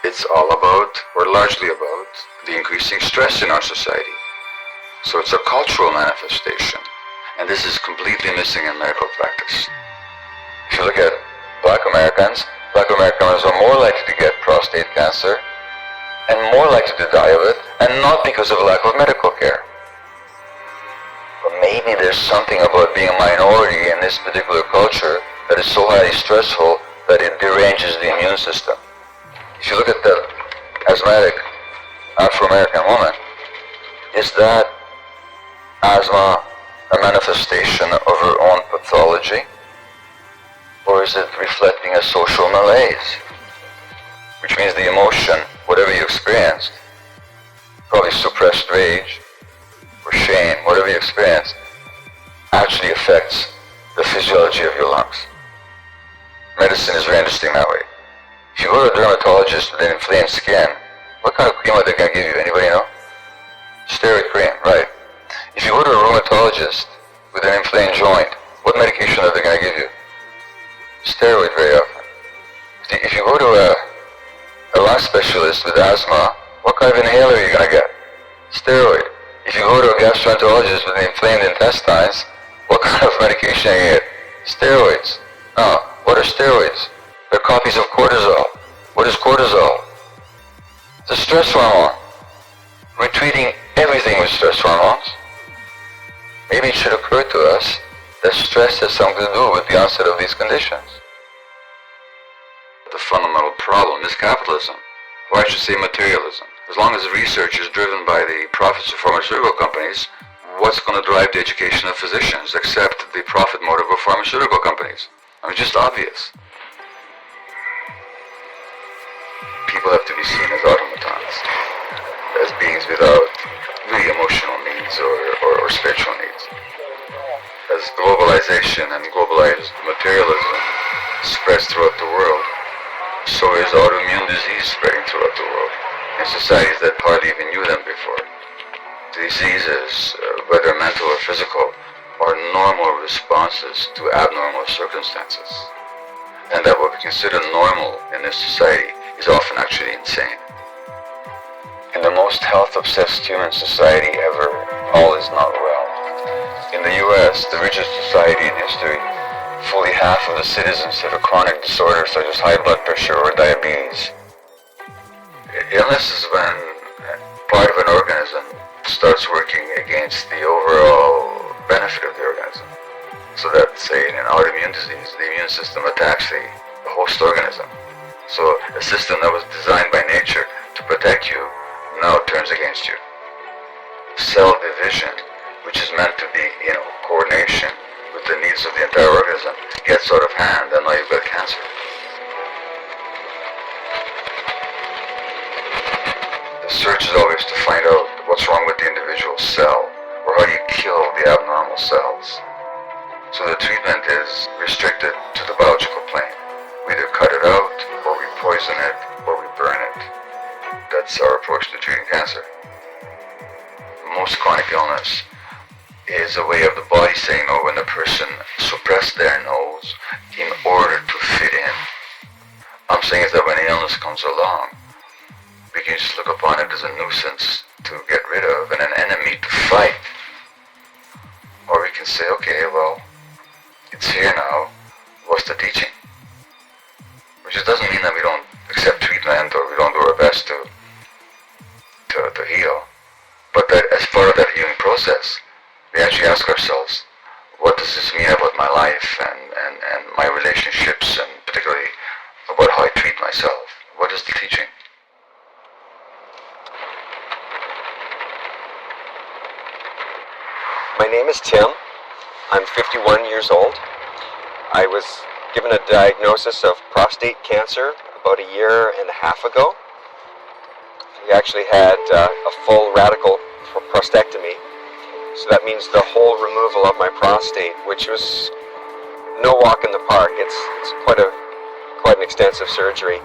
It's all about, or largely about, the increasing stress in our society. So it's a cultural manifestation. And this is completely missing in medical practice. If you look at Black Americans are more likely to get prostate cancer and more likely to die of it and not because of lack of medical care. But maybe there's something about being a minority in this particular culture that is so highly stressful that it deranges the immune system. If you look at the asthmatic Afro-American woman, is that asthma a manifestation of her own pathology? Or is it reflecting a social malaise? Which means the emotion, whatever you experienced, probably suppressed rage or shame, whatever you experienced, actually affects the physiology of your lungs. Medicine is very interesting that way. If you go to a dermatologist with an inflamed skin, what kind of cream are they going to give you? Anybody know? Steroid cream, right. If you go to a rheumatologist with an inflamed joint, what medication are they going to give you? Steroid very often. If you go to a lung specialist with asthma, what kind of inhaler are you going to get? Steroid. If you go to a gastroenterologist with inflamed intestines, what kind of medication are you get? Steroids. Now, what are steroids? They're copies of cortisol. What is cortisol? It's a stress hormone. We're treating everything with stress hormones. Maybe it should occur to us that stress has something to do with the onset of these conditions. The fundamental problem is capitalism, or I should say materialism. As long as research is driven by the profits of pharmaceutical companies, what's going to drive the education of physicians except the profit motive of pharmaceutical companies? I mean, just obvious. People have to be seen as automatons, as beings without really emotional needs or spiritual needs. As globalization and globalized materialism spreads throughout the world, so is autoimmune disease spreading throughout the world in societies that hardly even knew them before. Diseases, whether mental or physical, are normal responses to abnormal circumstances. And that what we consider normal in this society is often actually insane. In the most health-obsessed human society ever, all is not well. In the US, the richest society in history, fully half of the citizens have a chronic disorder such as high blood pressure or diabetes. Illness is when part of an organism starts working against the overall benefit of the organism. So that, say, in an autoimmune disease, the immune system attacks the host organism. So a system that was designed by nature to protect you now turns against you. Cell division, which is meant to be, coordination with the needs of the entire organism, gets out of hand, and now you've got cancer. The search is always to find out what's wrong with the individual cell, or how do you kill the abnormal cells. So the treatment is restricted to the biological plane. We either cut it out, or we poison it, or we burn it. That's our approach to treating cancer. Most chronic illness is a way of the body saying no when the person suppressed their nose in order to fit in. I'm saying is that when an illness comes along, we can just look upon it as a nuisance to get rid of and an enemy to fight. Or we can say, okay, well, it's here now, what's the teaching? Which just doesn't mean that we don't accept treatment or we don't do our best to heal. But that as part of that healing process, we actually ask ourselves, what does this mean about my life and my relationships, and particularly about how I treat myself? What is the teaching? My name is Tim. I'm 51 years old. I was given a diagnosis of prostate cancer about a year and a half ago. We actually had a full radical prostatectomy. So that means the whole removal of my prostate, which was no walk in the park. It's quite an extensive surgery.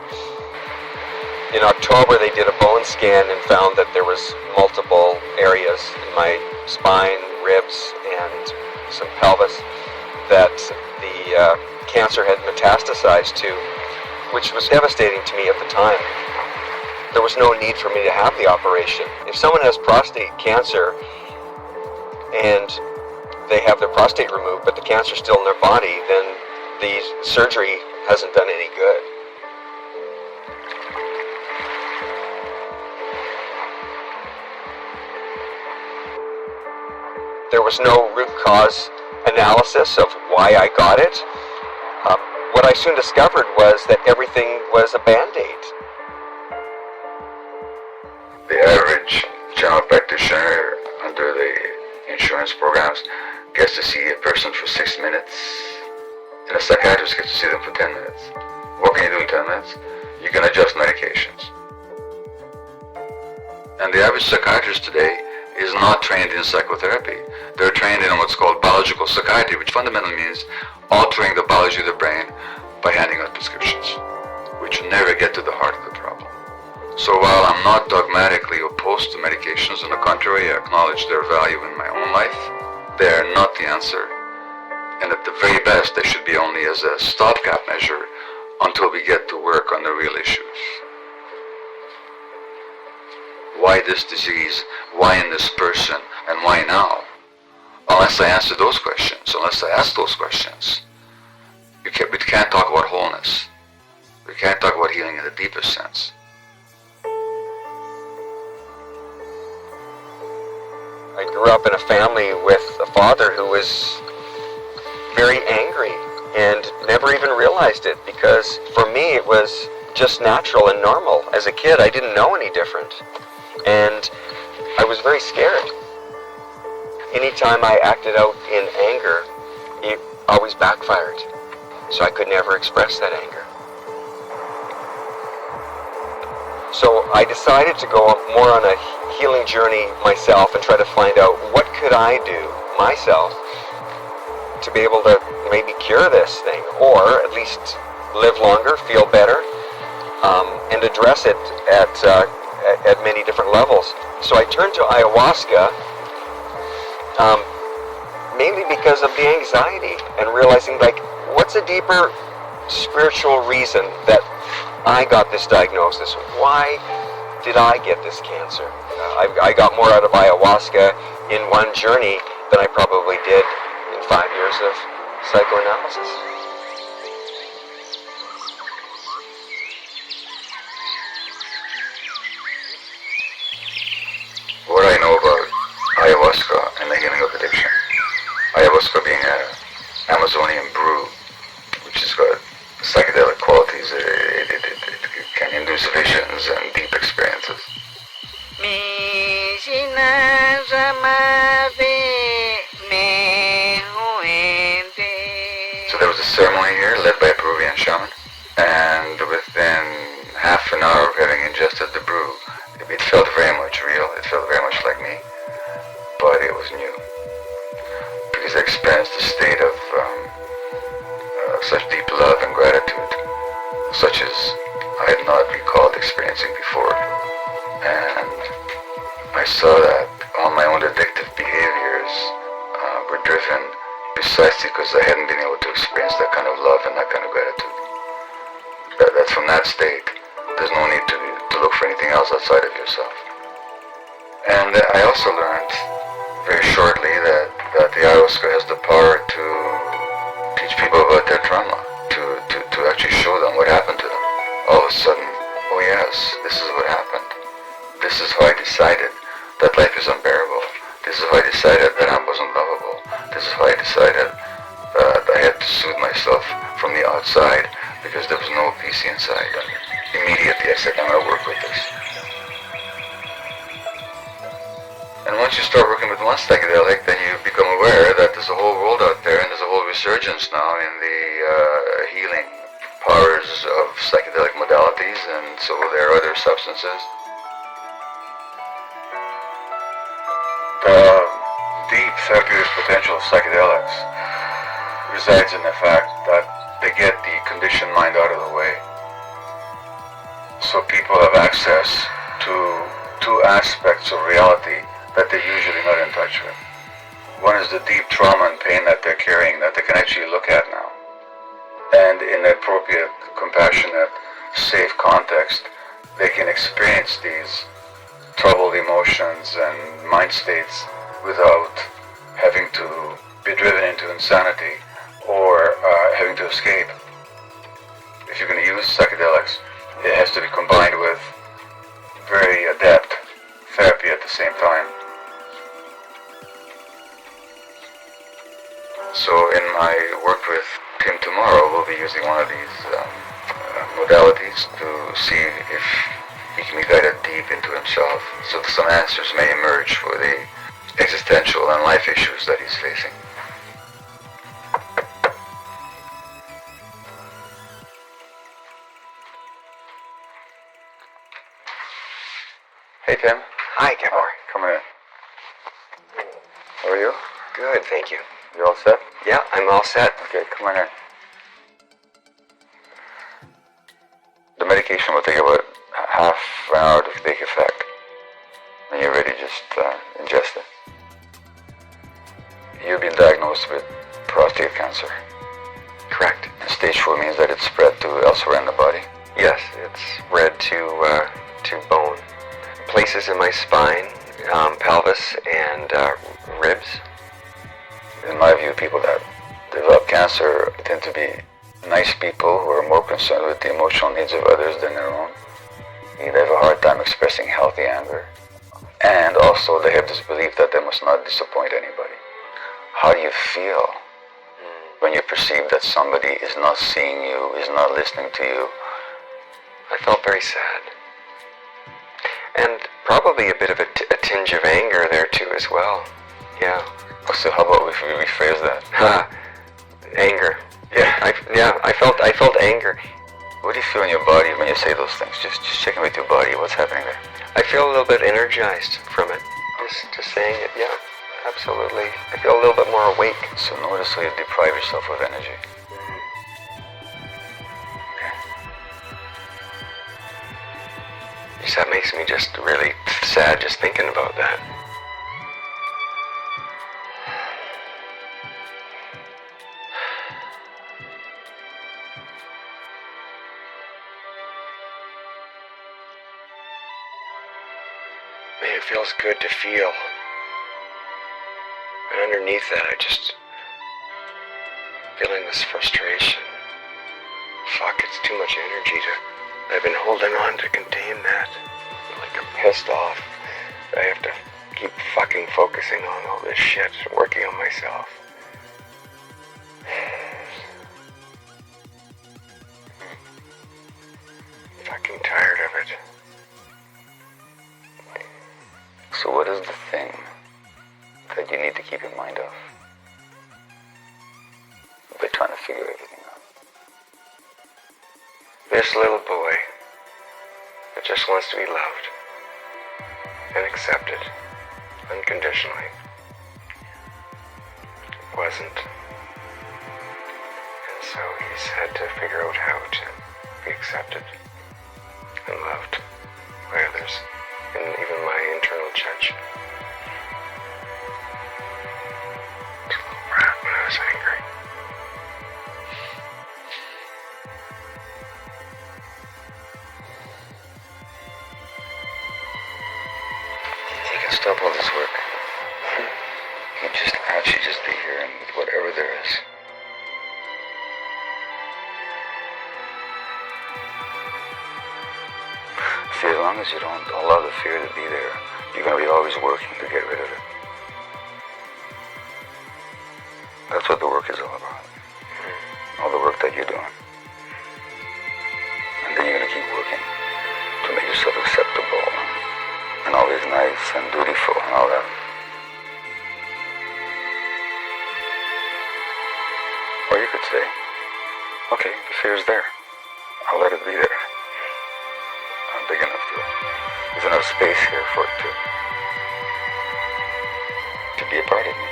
In October, they did a bone scan and found that there was multiple areas in my spine, ribs, and some pelvis that the cancer had metastasized to, which was devastating to me at the time. There was no need for me to have the operation. If someone has prostate cancer and they have their prostate removed, but the cancer's still in their body, then the surgery hasn't done any good. there was no root cause analysis of why I got it. What I soon discovered was that everything was a Band-Aid. The average general practitioner under the insurance programs gets to see a person for 6 minutes, and a psychiatrist gets to see them for 10 minutes. What can you do in 10 minutes? You can adjust medications. And the average psychiatrist today is not trained in psychotherapy. They're trained in what's called biological psychiatry, which fundamentally means altering the biology of the brain by handing out prescriptions, which never get to the heart of the problem. So while I'm not dogmatically opposed to medications, on the contrary, I acknowledge their value in my own life, they are not the answer. And at the very best, they should be only as a stopgap measure until we get to work on the real issues. Why this disease? Why in this person? And why now? Unless I answer those questions, unless I ask those questions, we can't talk about wholeness. We can't talk about healing in the deepest sense. I grew up in a family with a father who was very angry and never even realized it, because for me it was just natural and normal. As a kid, I didn't know any different, and I was very scared. Anytime I acted out in anger, it always backfired, so I could never express that anger. So I decided to go more on a healing journey myself and try to find out what could I do myself to be able to maybe cure this thing, or at least live longer, feel better, and address it at many different levels. So I turned to ayahuasca mainly because of the anxiety and realizing, like, what's a deeper spiritual reason that I got this diagnosis? Why did I get this cancer? I got more out of ayahuasca in one journey than I probably did in 5 years of psychoanalysis. What I know about ayahuasca and the healing of addiction, ayahuasca being an Amazonian brew, which has got psychedelic qualities, it can induce visions and deep experiences. So there was a ceremony here led by a Peruvian shaman, and within half an hour of having ingested the brew, it felt very much real, it felt very much like me, but it was new. Because I experienced a state of such deep love and gratitude, such as I had not recalled experiencing before. And I saw that all my own addictive behaviors were driven precisely because I hadn't been able to experience that kind of love and that kind of gratitude. That from that state, there's no need to look for anything else outside of yourself. And I also learned very shortly that the ayahuasca has the power to teach people about their trauma, to actually show them what happened to them. All of a sudden, oh yes, this is what happened. This is how I decided that life is unbearable. This is how I decided that I wasn't lovable. This is how I decided that I had to soothe myself from the outside because there was no peace inside. And immediately I said, I'm going to work with this. And once you start working with one psychedelic, then you become aware that there's a whole world out there, and there's a whole resurgence now in the healing powers of psychedelic modalities, and so there are other substances. The deep therapeutic potential of psychedelics resides in the fact that they get the conditioned mind out of the way. So people have access to two aspects of reality that they're usually not in touch with. One is the deep trauma and pain that they're carrying that they can actually look at now. And in the appropriate, compassionate, safe context, they can experience these troubled emotions and mind states without having to be driven into insanity or having to escape. If you're going to use psychedelics, it has to be combined with very adept therapy at the same time. So in my work with him tomorrow, we'll be using one of these modalities to see if he can be guided deep into himself, so that some answers may emerge for the existential and life issues that he's facing. Hey, Tim. Hi, Gabor. Come in. How are you? Good, thank you. You all set? Yeah, I'm all set. Okay, come on in. The medication will take about half an hour to take effect. When you're ready, just ingest it. You've been diagnosed with prostate cancer. Correct. And stage 4 means that it's spread to elsewhere in the body. Yes, it's spread to bone. Places in my spine, pelvis, and ribs. In my view, people that develop cancer tend to be nice people who are more concerned with the emotional needs of others than their own. They have a hard time expressing healthy anger. And also they have this belief that they must not disappoint anybody. How do you feel when you perceive that somebody is not seeing you, is not listening to you? I felt very sad. And probably a bit of a tinge of anger there too as well. Yeah. So how about we rephrase that? Anger. Yeah. I felt anger. What do you feel in your body when you say those things? Just checking with your body. What's happening there? I feel a little bit energized from it. Just saying it. Yeah. Absolutely. I feel a little bit more awake. So notice how you deprive yourself of energy. That makes me just really sad just thinking about that. Man, it feels good to feel. And underneath that, I just feeling this frustration. Fuck, it's too much energy I've been holding on to contain that. I feel like I'm pissed off. I have to keep fucking focusing on all this shit, working on myself. I'm fucking tired of it. So what is the thing that you need to keep in mind of? By trying to figure everything out. This little boy that just wants to be loved and accepted unconditionally. It wasn't. And so he's had to figure out how to be accepted and loved by others, and even my internal judge. I was a little brat when I was angry. You can stop all this work. You can just actually just be here and with whatever there is. See, as long as you don't allow the fear to be there, you're going to be always working to get rid of it. That's what the work is all about. All the work that you're doing. And then you're going to keep working to make yourself acceptable and always nice and dutiful and all that. Or you could say, okay, the fear's there. I'll let it be there. I'm big enough to. There's enough space here for it to be a part of me.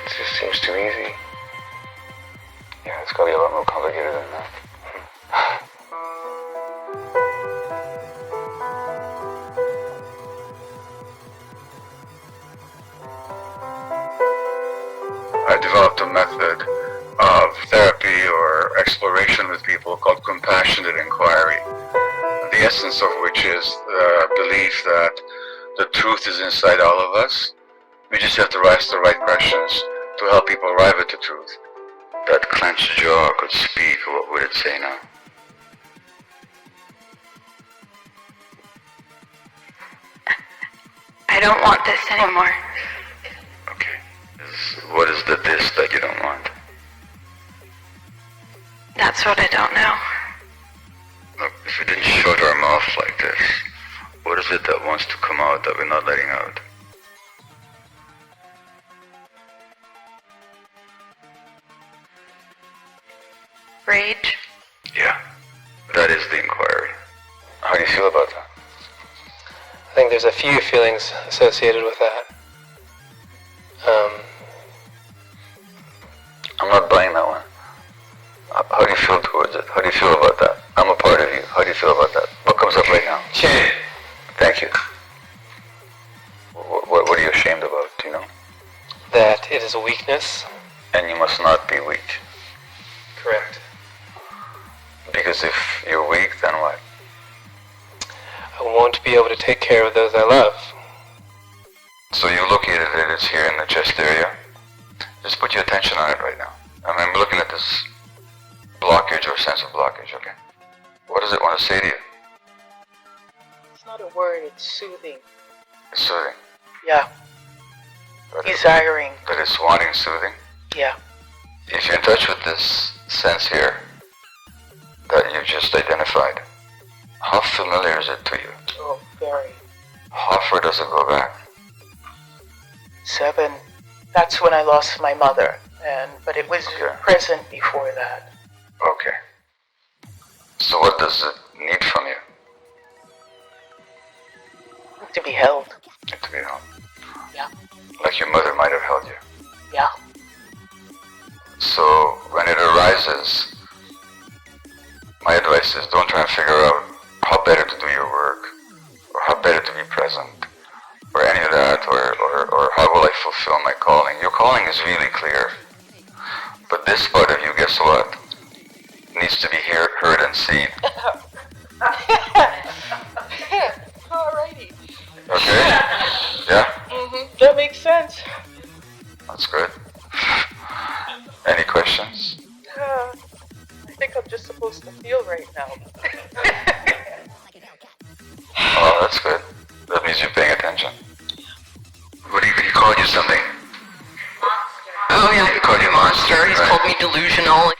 It just seems too easy. Yeah, it's got to be a lot more complicated than that. I developed a method of therapy or exploration with people called compassionate inquiry. The essence of which is the belief that the truth is inside all of us. We just have to ask the right questions to help people arrive at the truth. That clenched jaw could speak, what would it say now? I don't want this anymore. is the this that you don't want? That's what I don't know. Look, if we didn't shut our mouth like this, what is it that wants to come out that we're not letting out? Rage? Yeah, that is the inquiry. How do you feel about that? I think there's a few feelings associated with that. I'm not buying that one. How do you feel towards it? How do you feel about that? I'm a part of you. How do you feel about that? What comes up right now? Shame. Thank you. What are you ashamed about? Do you know? That it is a weakness. And you must not be weak. Correct. Because if you're weak, then what? I won't be able to take care of those I love. So you located it, it's here in the chest area. Just put your attention on it right now. I'm looking at this blockage or sense of blockage, okay? What does it want to say to you? It's not a word, it's soothing. It's soothing. Yeah. Desiring. That it's wanting soothing? Yeah. If you're in touch with this sense here that you just identified, how familiar is it to you? Oh, very. How far does it go back? 7. That's when I lost my mother, but it was present before that. Okay. So what does it need from you? To be held. To be held. Yeah. Like your mother might have held you. Yeah. So when it arises, my advice is don't try and figure out how better to do your work, or how better to be present, or any of that, or how will I fulfill my calling. Your calling is really clear. But this part of you, guess what? Needs to be heard and seen. Alrighty. Okay? Yeah? That makes sense. That's good. Any questions? I think I'm just supposed to feel right now. Oh, that's good. That means you're paying attention. What do you called you something? Oh yeah, He called you a monster. He's right? called me delusional.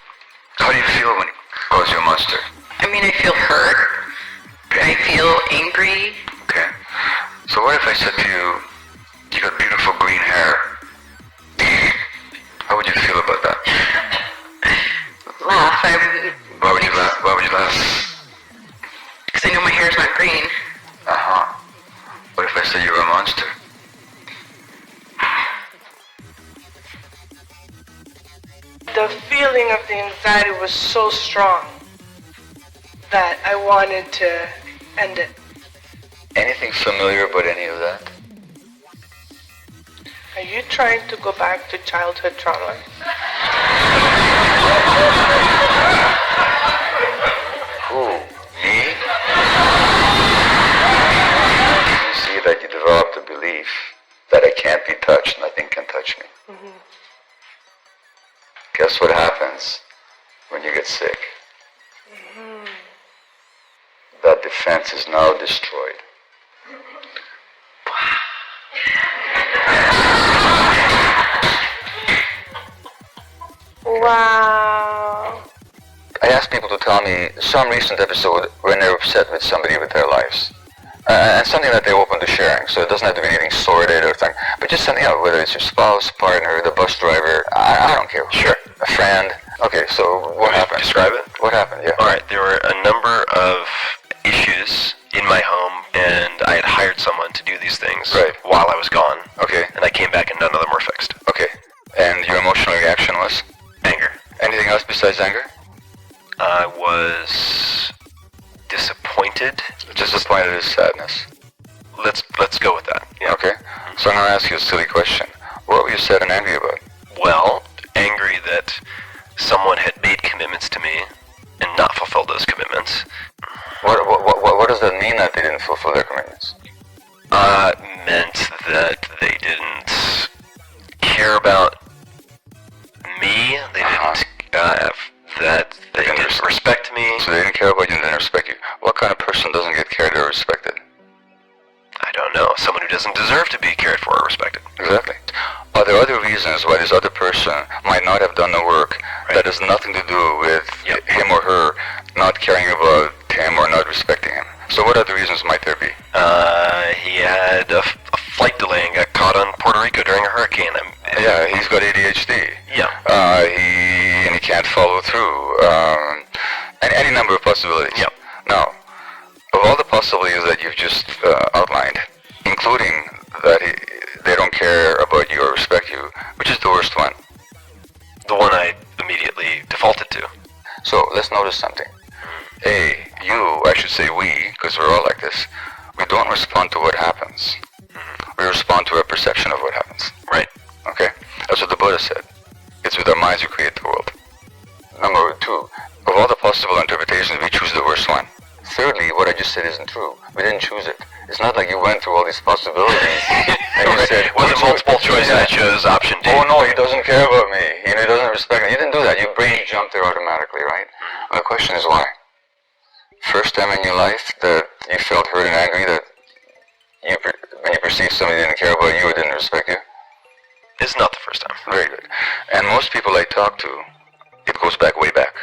How do you feel when he calls you a monster? I mean, I feel hurt. I feel angry. Okay. So what if I said to you, you got beautiful green hair? How would you feel about that? Laugh. Why would you laugh? Why would you laugh? Because I know my hair's not green. Uh-huh. What if I said you were a monster? The feeling of the anxiety was so strong that I wanted to end it. Anything familiar about any of that? Are you trying to go back to childhood trauma? Who? Me? You see that you developed a belief that I can't be touched, nothing can touch me. Mm-hmm. Guess what happens when you get sick? Mm-hmm. That defense is now destroyed. Wow. I ask people to tell me some recent episode when they're upset with somebody with their lives. And something that they're open to sharing. So it doesn't have to be anything sordid or something. But just something, whether it's your spouse, partner, the bus driver, I don't care. Sure. A friend. Okay, so what happened? Describe it? What happened, yeah. Alright, there were a number of issues in my home, and I had hired someone to do these things while I was gone. Okay. And I came back and none of them were fixed. Okay. And your emotional reaction was? Anger. Anything else besides anger? I was disappointed. Disappointed is sadness. Let's go with that. Yeah. Okay. So I'm going to ask you a silly question. What were you sad and angry about? Well, angry that someone had made commitments to me and not fulfilled those commitments. What does that mean that they didn't fulfill their commitments? Meant that they didn't care about me. They didn't that they didn't respect me. So they didn't care about you and didn't respect you. What kind of person doesn't get cared or respected? I don't know. Someone who doesn't deserve to be cared for or respected. Exactly. Are there other reasons why this other person might not have done the work that has nothing to do with him or her not caring about him or not respecting him? So what other reasons might there be? He had a flight delay and got caught on Puerto Rico during a hurricane. Yeah, he's got ADHD. Yeah. He can't follow through. And any number of possibilities. Yep. Now, of all the possibilities that you've just outlined, including that they don't care about you or respect you, which is the worst one? The one I immediately defaulted to. So let's notice something. I should say we, because we're all like this, we don't respond to what happens. We respond to our perception of what happens. Right. Okay? That's what the Buddha said. It's with our minds we create the world. Number 2, of all the possible interpretations, we choose the worst one. Thirdly, what I just said isn't true. We didn't choose it. It's not like you went through all these possibilities and you said, it wasn't multiple choice and I chose option D. Oh no, he doesn't care about me. He doesn't respect me. You didn't do that. Your brain jumped there automatically, right? Well, the question is why? First time in your life that you felt hurt and angry that when you perceived somebody didn't care about you or didn't respect you? It's not the first time. Very good. And most people I talk to, it goes back way back.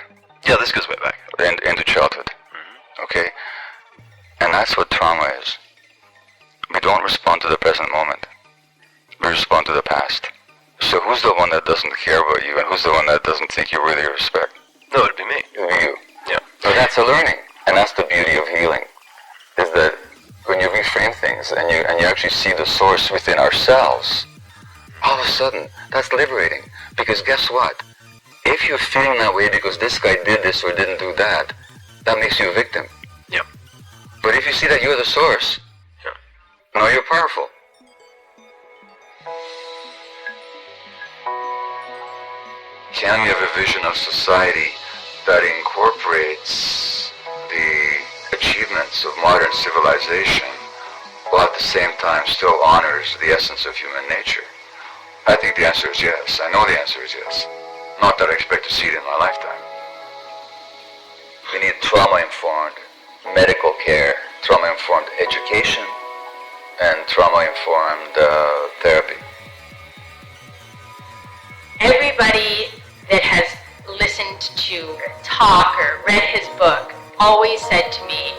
Yeah, this goes way back. Into childhood. Okay? And that's what trauma is. We don't respond to the present moment. We respond to the past. So who's the one that doesn't care about you and who's the one that doesn't think you're worthy of respect? No, it'd be me. It would be you. Yeah. So that's a learning. And that's the beauty of healing. Is that when you reframe things and you actually see the source within ourselves, all of a sudden, that's liberating. Because guess what? If you're feeling that way because this guy did this or didn't do that, that makes you a victim. Yep. But if you see that you're the source, now you're powerful. Can we have a vision of society that incorporates the achievements of modern civilization while at the same time still honors the essence of human nature? I think the answer is yes. I know the answer is yes. Not that I expect to see it in my lifetime. We need trauma-informed medical care, trauma-informed education, and trauma-informed therapy. Everybody that has listened to talk or read his book always said to me,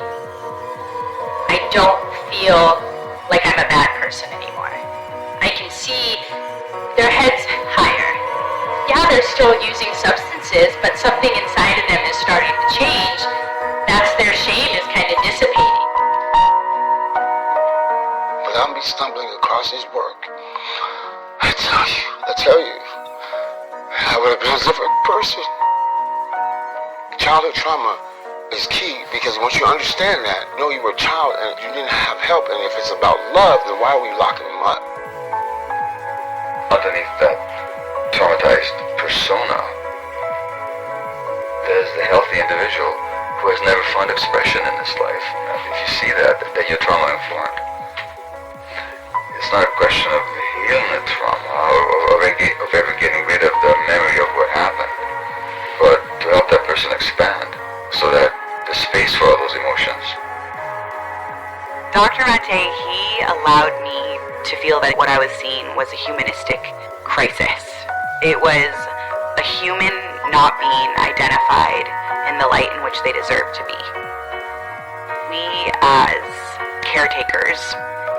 I don't feel like I'm a bad person anymore. I can see their heads higher. Yeah, they're still using substances, but something inside of them is starting to change. That's their shame is kind of dissipating. Without me stumbling across his work, I tell you, I would have been a different person. Childhood trauma is key because once you understand that, you know you were a child and you didn't have help, and if it's about love, then why are we locking them up? Underneath that traumatized persona, there's the healthy individual who has never found expression in this life. And if you see that you're trauma-informed. It's not a question of healing the trauma or of ever getting rid of the memory of what happened, but to help that person expand so that there's space for all those emotions. Dr. Mate, he allowed me to feel that what I was seeing was a humanistic crisis. It was a human not being identified in the light in which they deserve to be. We as caretakers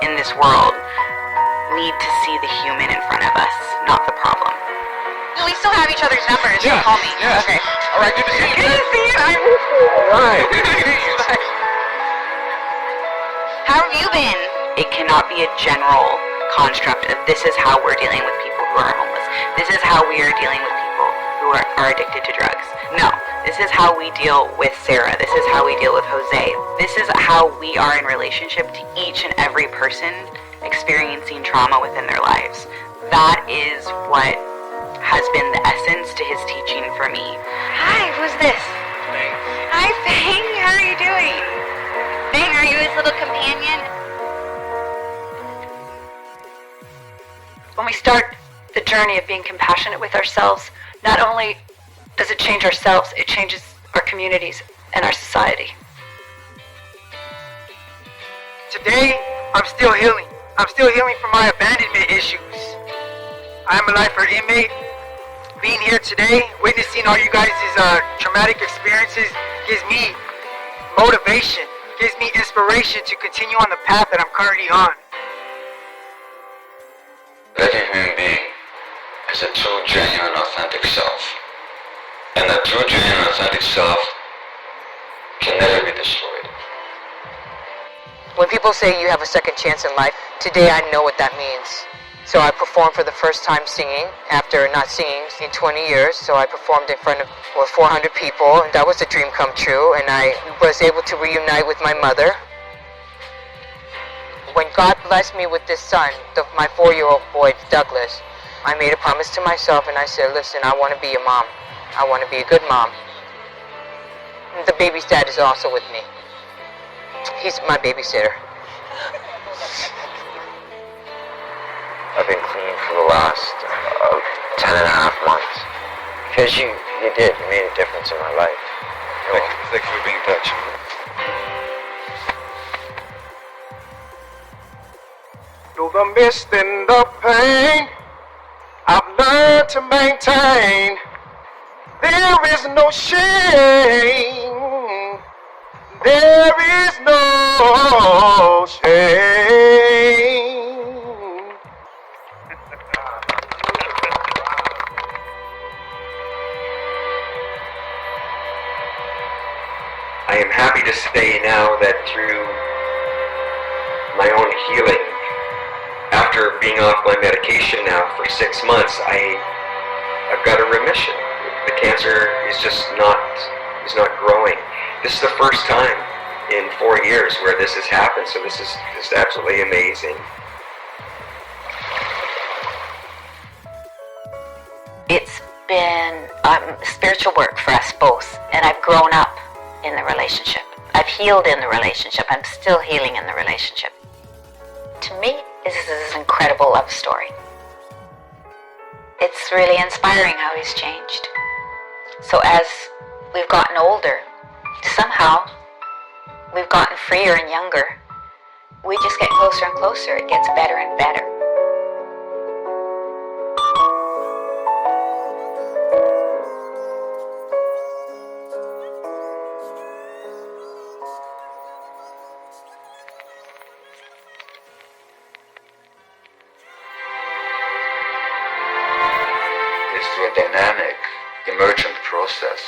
in this world need to see the human in front of us, not the problem. Do we still have each other's numbers? Yeah. Call me. Yeah. Okay. All right, good to see you. Good to see you. All right. Good to see you. How have you been? It cannot be a general construct of this is how we're dealing with people who are homeless. This is how we are dealing with people who are addicted to drugs. No, this is how we deal with Sarah. This is how we deal with Jose. This is how we are in relationship to each and every person experiencing trauma within their lives. That is what has been the essence to his teaching for me. Hi, who's this? Hi, Fang. How are you doing? Fang, are you his little companion? When we start the journey of being compassionate with ourselves, not only does it change ourselves, it changes our communities and our society. Today, I'm still healing. I'm still healing from my abandonment issues. I'm a lifer inmate. Being here today, witnessing all you guys' traumatic experiences gives me motivation, gives me inspiration to continue on the path that I'm currently on. Every human being has a true, genuine, authentic self. And that true, genuine, authentic self can never be destroyed. When people say you have a second chance in life, today I know what that means. So I performed for the first time singing after not singing in 20 years. So I performed in front of 400 people, and that was a dream come true. And I was able to reunite with my mother. When God blessed me with this son, my 4-year-old boy, Douglas, I made a promise to myself and I said, listen, I want to be a mom. I want to be a good mom. And the baby's dad is also with me. He's my babysitter. I've been clean for the last 10 and a half months. Because you did. You made a difference in my life. Thank you for being in touch. Through the mist and the pain, I've learned to maintain. There is no shame. There is no shame. I am happy to say now that through my own healing, after being off my medication now for 6 months, I've got a remission. The cancer is just not growing. This is the first time in 4 years where this has happened, so this is just absolutely amazing. It's been spiritual work for us both, and I've grown up in the relationship. I've healed in the relationship. I'm still healing in the relationship. To me, this is an incredible love story. It's really inspiring how he's changed. So as we've gotten older, somehow we've gotten freer and younger. We just get closer and closer. It gets better and better. It's through a dynamic, emergent process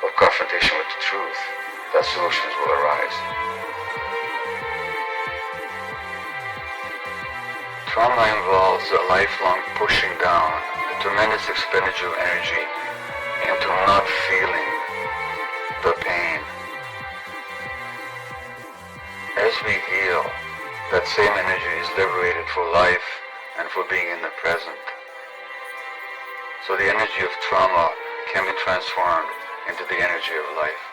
of confrontation with the truth that solutions will arise. Trauma involves a lifelong pushing down a tremendous expenditure of energy into not feeling the pain. As we heal, that same energy is liberated for life and for being in the present. So the energy of trauma can be transformed into the energy of life.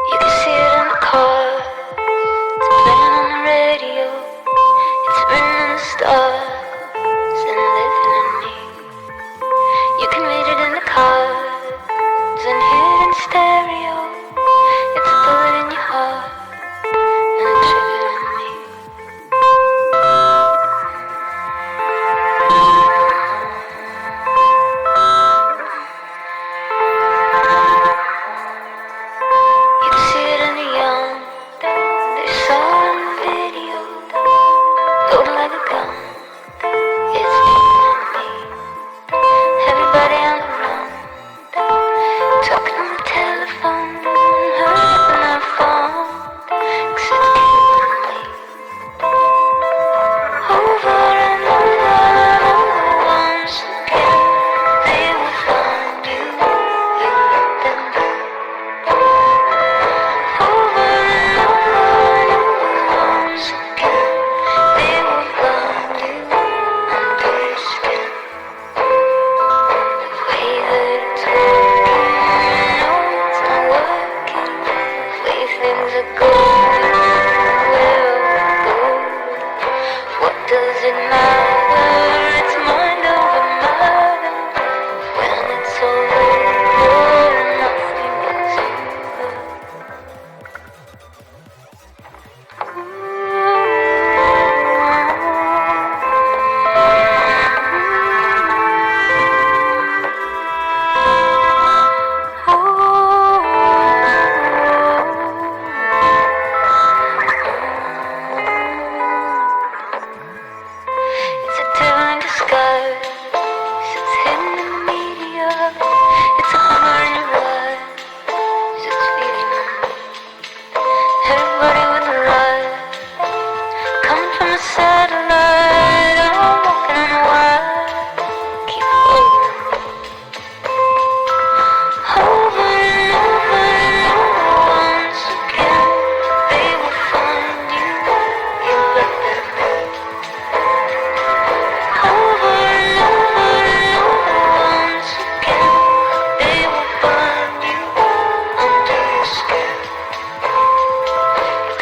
You can see it in the car, it's playing on the radio, it's written in the stars and living in me. does it matter? It's mind over matter. When it's all over, nothing is over. It's a terror in disguise. It's hidden in the media. It's a hammer in your eyes. It's feeding on me. Everybody with a light coming from a satellite. I'm walking on a wire. Keep following me. Over and over and over once again. They will find you. You let them be. Over and over and over once again. They will find you under your skin.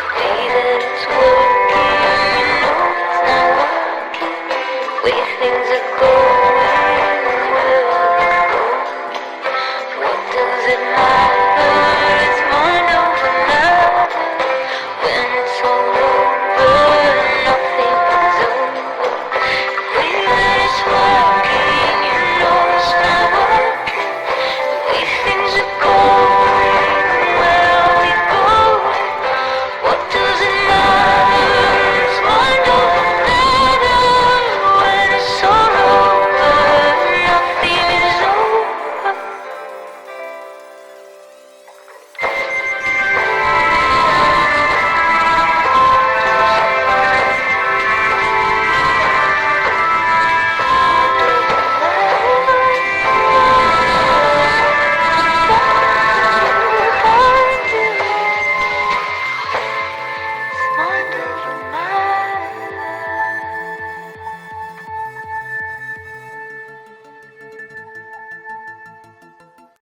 The way that it's working, you know it's not working. The way things are going, where are they going? What does it matter? It's mind over matter. When it's all over, nothing is over. The way that it's working, you know it's not working. The way things are going, where are we going? What does it matter? It's mind over matter. When it's all over, nothing is over. Mind over matter.